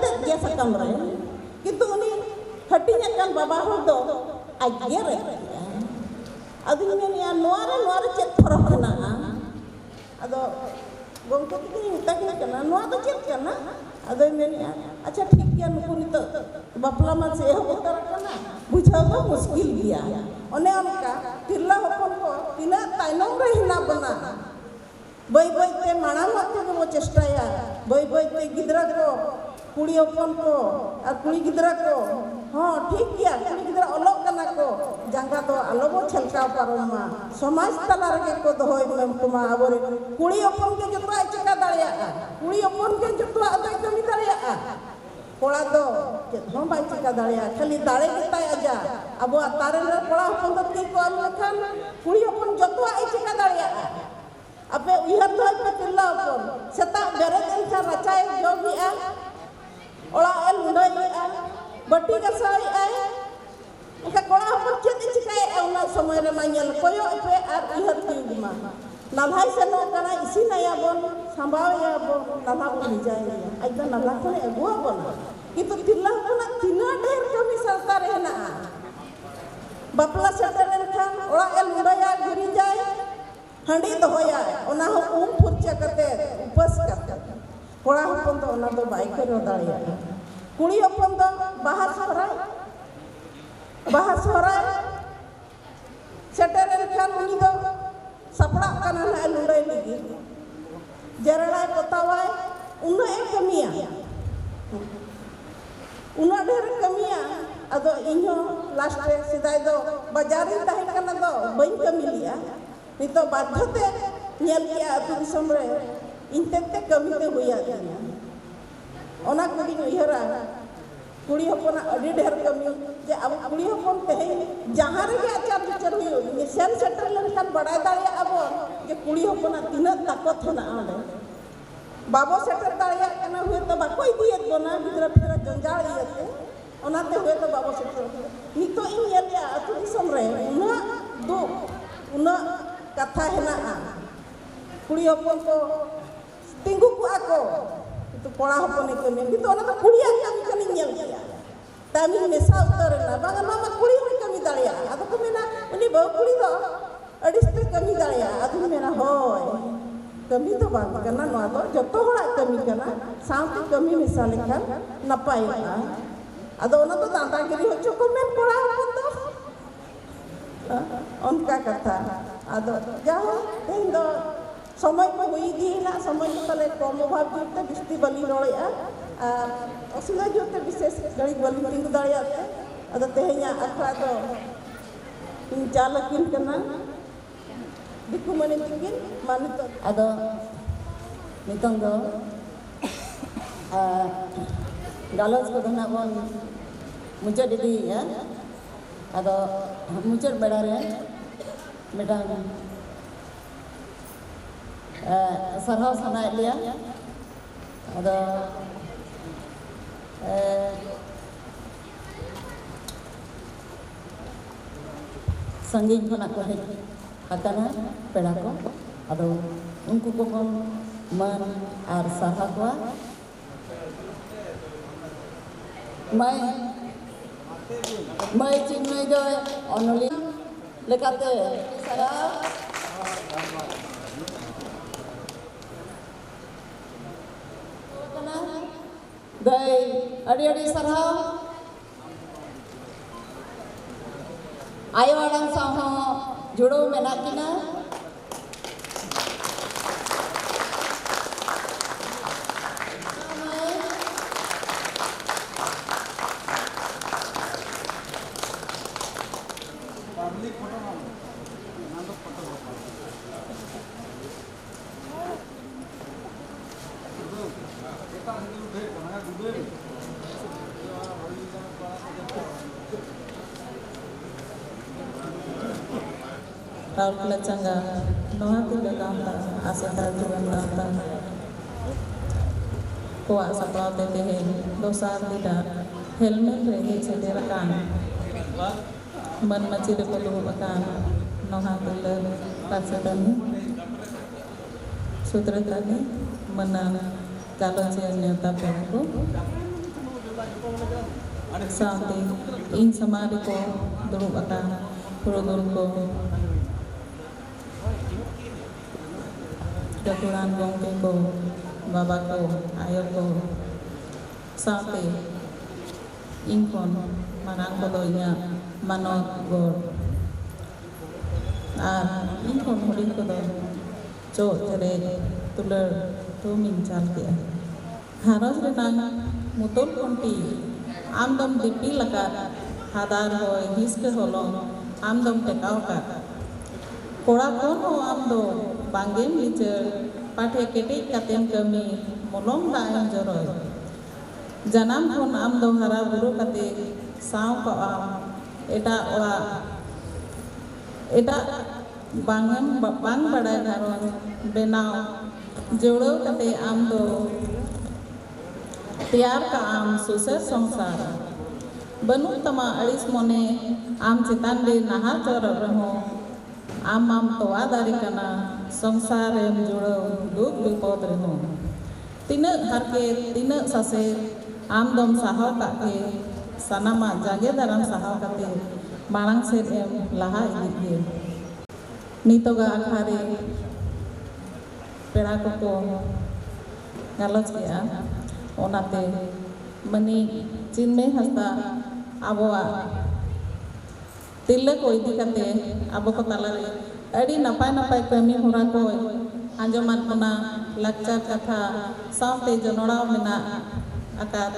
दे गया साकाम रे किंतु उनी हटिया कन बाबा हो दो आगे रे अदो ने नोरे चेक फरक ना अदो गोंको की मिता कना नोआ तो चेक कना अदो मेनिया अच्छा ठीक गया नुकु नित बापला मा से हो उतर कना बुझाव तो मुश्किल गया ओने अनका तिरला हपन को तिना ताइनम रे हिना बना बई बई ते माणा मते को चेष्टाया बई बई ते गिदरा को कुड़ी हपन को और कुड़ी गिदरा को हाँ ठीक गया कुड़ी गिदरा अलग कना को जंगा तो अलगो छलका पारोमा समाज तला रे को दोय में तुमा आबरे कुड़ी अपन के जतरा चका दाड़िया कुड़ी अपन के जतरा अदय कमी दाड़िया कोड़ा दो हम बाई चका दाड़िया खाली दाड़े गिताय आजा अब तारे रे कोड़ा अपन तो की को लखन कुड़ी अपन जतरा आई चका दाड़िया अबे इहर तो पे तिल्ला अपन सेता बेरे दिन का रचाए जो भी आ ओला एल मुंडई आ बट्टी का साई आए उनका कोड़ा अपन चेत चिकाए ओना समय रे माइल कोयो पे आर इहर तिउमा नालाय से नो कना इसी नया बन संभावया बन नाला बन जाए आइदा नाला को एगुआ बन किंतु तिल्ला कोना तिना ढेर कमी सरता रहना बापला सेटरन खान ओला एल मुंडया घुरी जाए हंडी दोया ओना हो उम फुरचा करते उपस करते कोड़ा हपन तो ओना दो बाई करो दाड़िया कुड़ी हपन दो बाहर सोहराय सेटरन खान उनी दो सपड़ा कना ना लुड़ाई लगी जरड़ा पोतावाय उन्ना ए कमिया उन्ना ढेर कमिया अदो इन्हो लास्ट रे सिदाय दो बाजार रे ताहे कना दो बई कमी लिया नितो बाध्यते नेल किया अतु दिसम रे इनते कमी ते होया दिया ओना कुड़ी उहरा कुड़ी हपन अडी ढेर कमी जे अब कुड़ी हपन ते जहां रे आचार विचार हुयो ये सेल सेंटर लेन बड़ा दाड़िया अब जे कुड़ी हपन तिना ताकत होना आले बाबो सेटर दाड़िया कना हुए तो बाको इदियत बना गिदरा फिदरा जंजाल इयते ओनाते हुए तो बाबो सेटर नितो इन येलिया अतु दिसम रे उना दो उना कथा हेना कुड़ी हपन को तिंगु को आको तो कोड़ा हपन के में तो ओना तो कुड़िया कमी कमी नेल किया तामी मेसा उतर ना बागा मामा कुड़ी में कमी दाड़िया अदो को मेना उनी बहु कुड़ी दो अडिस्ते कमी दाड़िया अदो मेना होय कमी तो बात करना नो तो जतो होड़ा कमी करना साउती कमी मेसा लेखन नपायगा ado ona to दादागिरी होचो को men कोड़ा हपन दो उनका कथा ado जाओ इन दो समय को हुई दी ना समय को तले कम भाव जुते बिस्ती बलि रोया असुला जुते विशेष गड़ी बलि तिंग दड़िया ado tehnya akhra do इन चालकिन कना दिकु मने तिंगिन मानितो ado nitong do galos ko dana bon muncul di ya ado muncul bedare medang sarhaw sana dia ado संगीत को nak hej akana peda ko ado unku ko kon man ar sarha ko mai cing mai do onoli lekate sara kana dai adi sarha ayo orang saho judo menak kina Raul Kelacangga, Noah Tiga Kanta, Asita Juan Kanta, Kuat Sapau Tetehin, Dosa Tidak, Helmet Regi Cederakan, Man Macir Pelupakan, Noah Tiga Raksatani, Sutratani, Menang Kalociannya Tapenku, Santi, In Samariko, Durupakan, Purudurko, Daturan gongke ko, baba ko, ayo ko, sate, ingkon, marang kodonya, manot gor, ingkon murid kodo, co tere, tuler, tumin calke, harus renang, mutul konti, amdom dipi lakat, hadar hoy, hiske holong, amdom tekau kat, kora kono amdo, Banggem licer, pakai ketik katem kami, molong daem joroy. Janam pun am do hara buru kate, saw ko am, eta bangem bang badai dharon, benau, joro kate am do, tiar ka am susah songsar. Benuk tama alis mone, am citan de nahar joror reho, am toa dari kana. संसार M जुड़ो दुख विपद रहो तीनक हरके तीनक ससे आमदम साहव काके सनामा जागे दाराम साहव काते मांग से एम लाहा इदिगे नितोगा आखारे पेड़ा को गालच गया ओनाते मनी चीन में हस्ता आबोआ तिल्ले को इदी काते आबो को तालारे adi napai kami hura ko anjoman puna lakcar katha saute jonora mena akat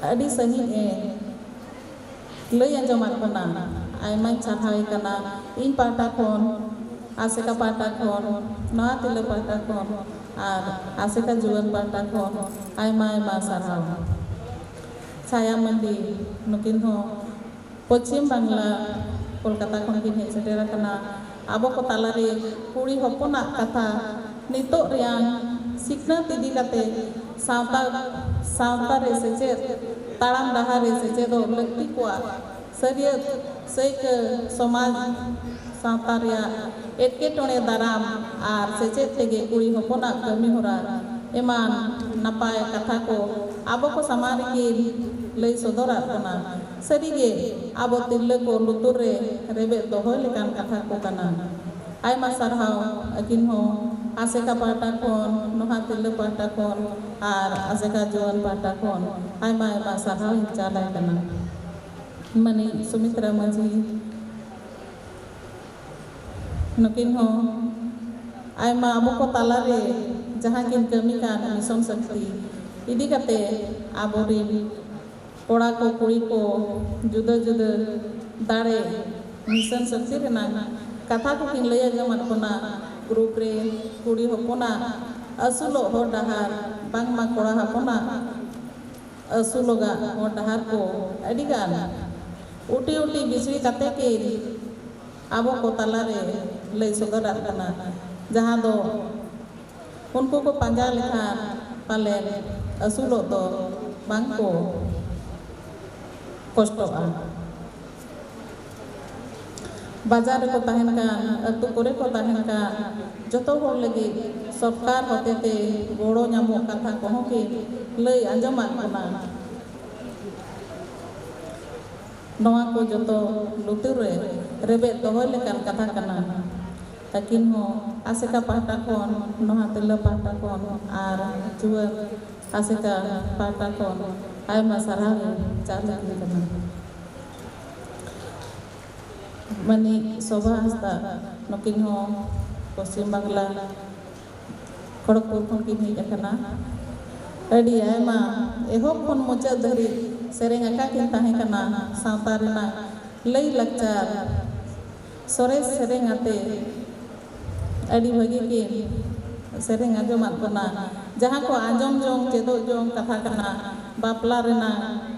adi sahi lei anjoman puna aimai charhai kana in pata kon aseka pata kon na tile pata kon ar aseka juan pata kon aimai ma sarhau saya mandi nukin ho Pachim Bangla Kolkata kon kin hej setera kana abo ko talare kuri hopona katha nitok riang sikna tidi kate sauta re seche taram dahar re seche do lakti kwa sariyat seik samaj sauta ria etketone daram ar seche tege kuri hopona kami hora eman napai katha ko abo ko samari lei sodora kana sarige abo tille ko lutur re rebe dohoy lekan katha ko kana ai masarhau akin ho ASECA pahata khon noha tillo pahata khon ar ASECA juan pahata khon aima sarhaw in chalai kana mani Sumitra Maji nukin ho aima abo ko talare jahan kin kami kan mission shakti idi kate aborin kora ko kuri ko juda juda dare mission shakti rena katha ko kin laya jaman kona group re kuri hopona asulo hor dahar bang ma kora hopona asuloga hor dahar ko adigan uti uti bisri kate ke abo ko talare lay sodara kana jahan do unko ko panja lekhan palen asulo do bang ko kostoa bazar ko tahen kan atu kore ko tahen kan joto hor lagi sarkar hotete goro nyamo katha ko ki lay anjaman kana noa ko joto lutur re rebe dohoi lekan katha kana takin ho ASECA pahata khon noha tillo pahata khon ar juan ASECA pahata khon aima sarhaw chalai kana mani Shobha Hasda nukin ho Paschim Bangla Kharagpur khon kin hej akana adi aima ehop khon mocha dhari sereng aka kin tahe kana sawta rena lay lakchar sore sereng ate adi bagi kin sereng anjomat kana jahan ko anjom jong chedo jong katha kana bapla rena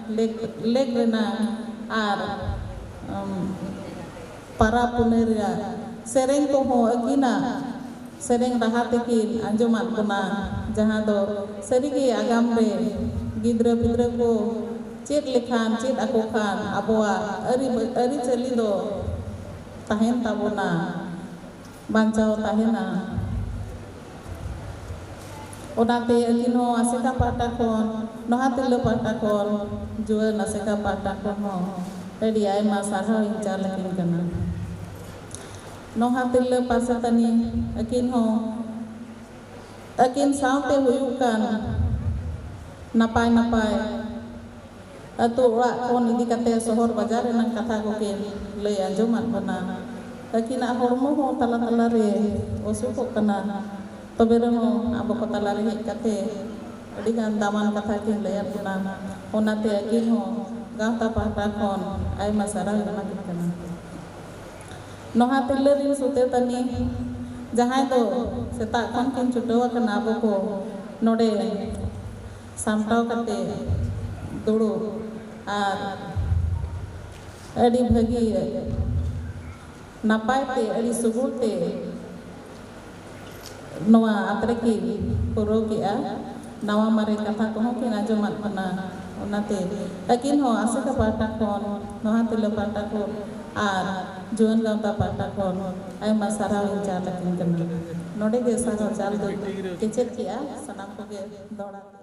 leg rena ar para puneria sereng ko ho akina sereng raha tekin anjomat kana jahan do sarigi agam re gidra pidra ko chet lekhan chet ako khan aboa ari chali do tahen tabona bancao tahena onate akin ho ASECA pahata khon noha tillo pahata khon juan ASECA pahata khon ho adi aima sarhaw in chalakin kana noha tillo pasatani akin ho akin sawte huyuk kan napai napai atu orak khon idi kate sohor bazar renang katha ko kin lay anjomat kana akin hormo ho tala tala re osukok kana tobe reho abo ko tala re hej kate adi gan daman katha kin layar kana onate akin ho gawta pahata khon aima sarhaw emakin kana noha tillo rin sute tani jahan do seta khon kin chutawa kana abo ko node samtaw kate duru ar adi bhagi napai te adi subur te noa atre ki puro ki a nawa mare katha ko kin anjomat kana onate akin ho ASECA pahata khon noha tillo pahata khon ar juan gawta pahata khon aima sarhaw in chalakin kana node ge sarhaw chal do kechet ki a sanam ko ge doda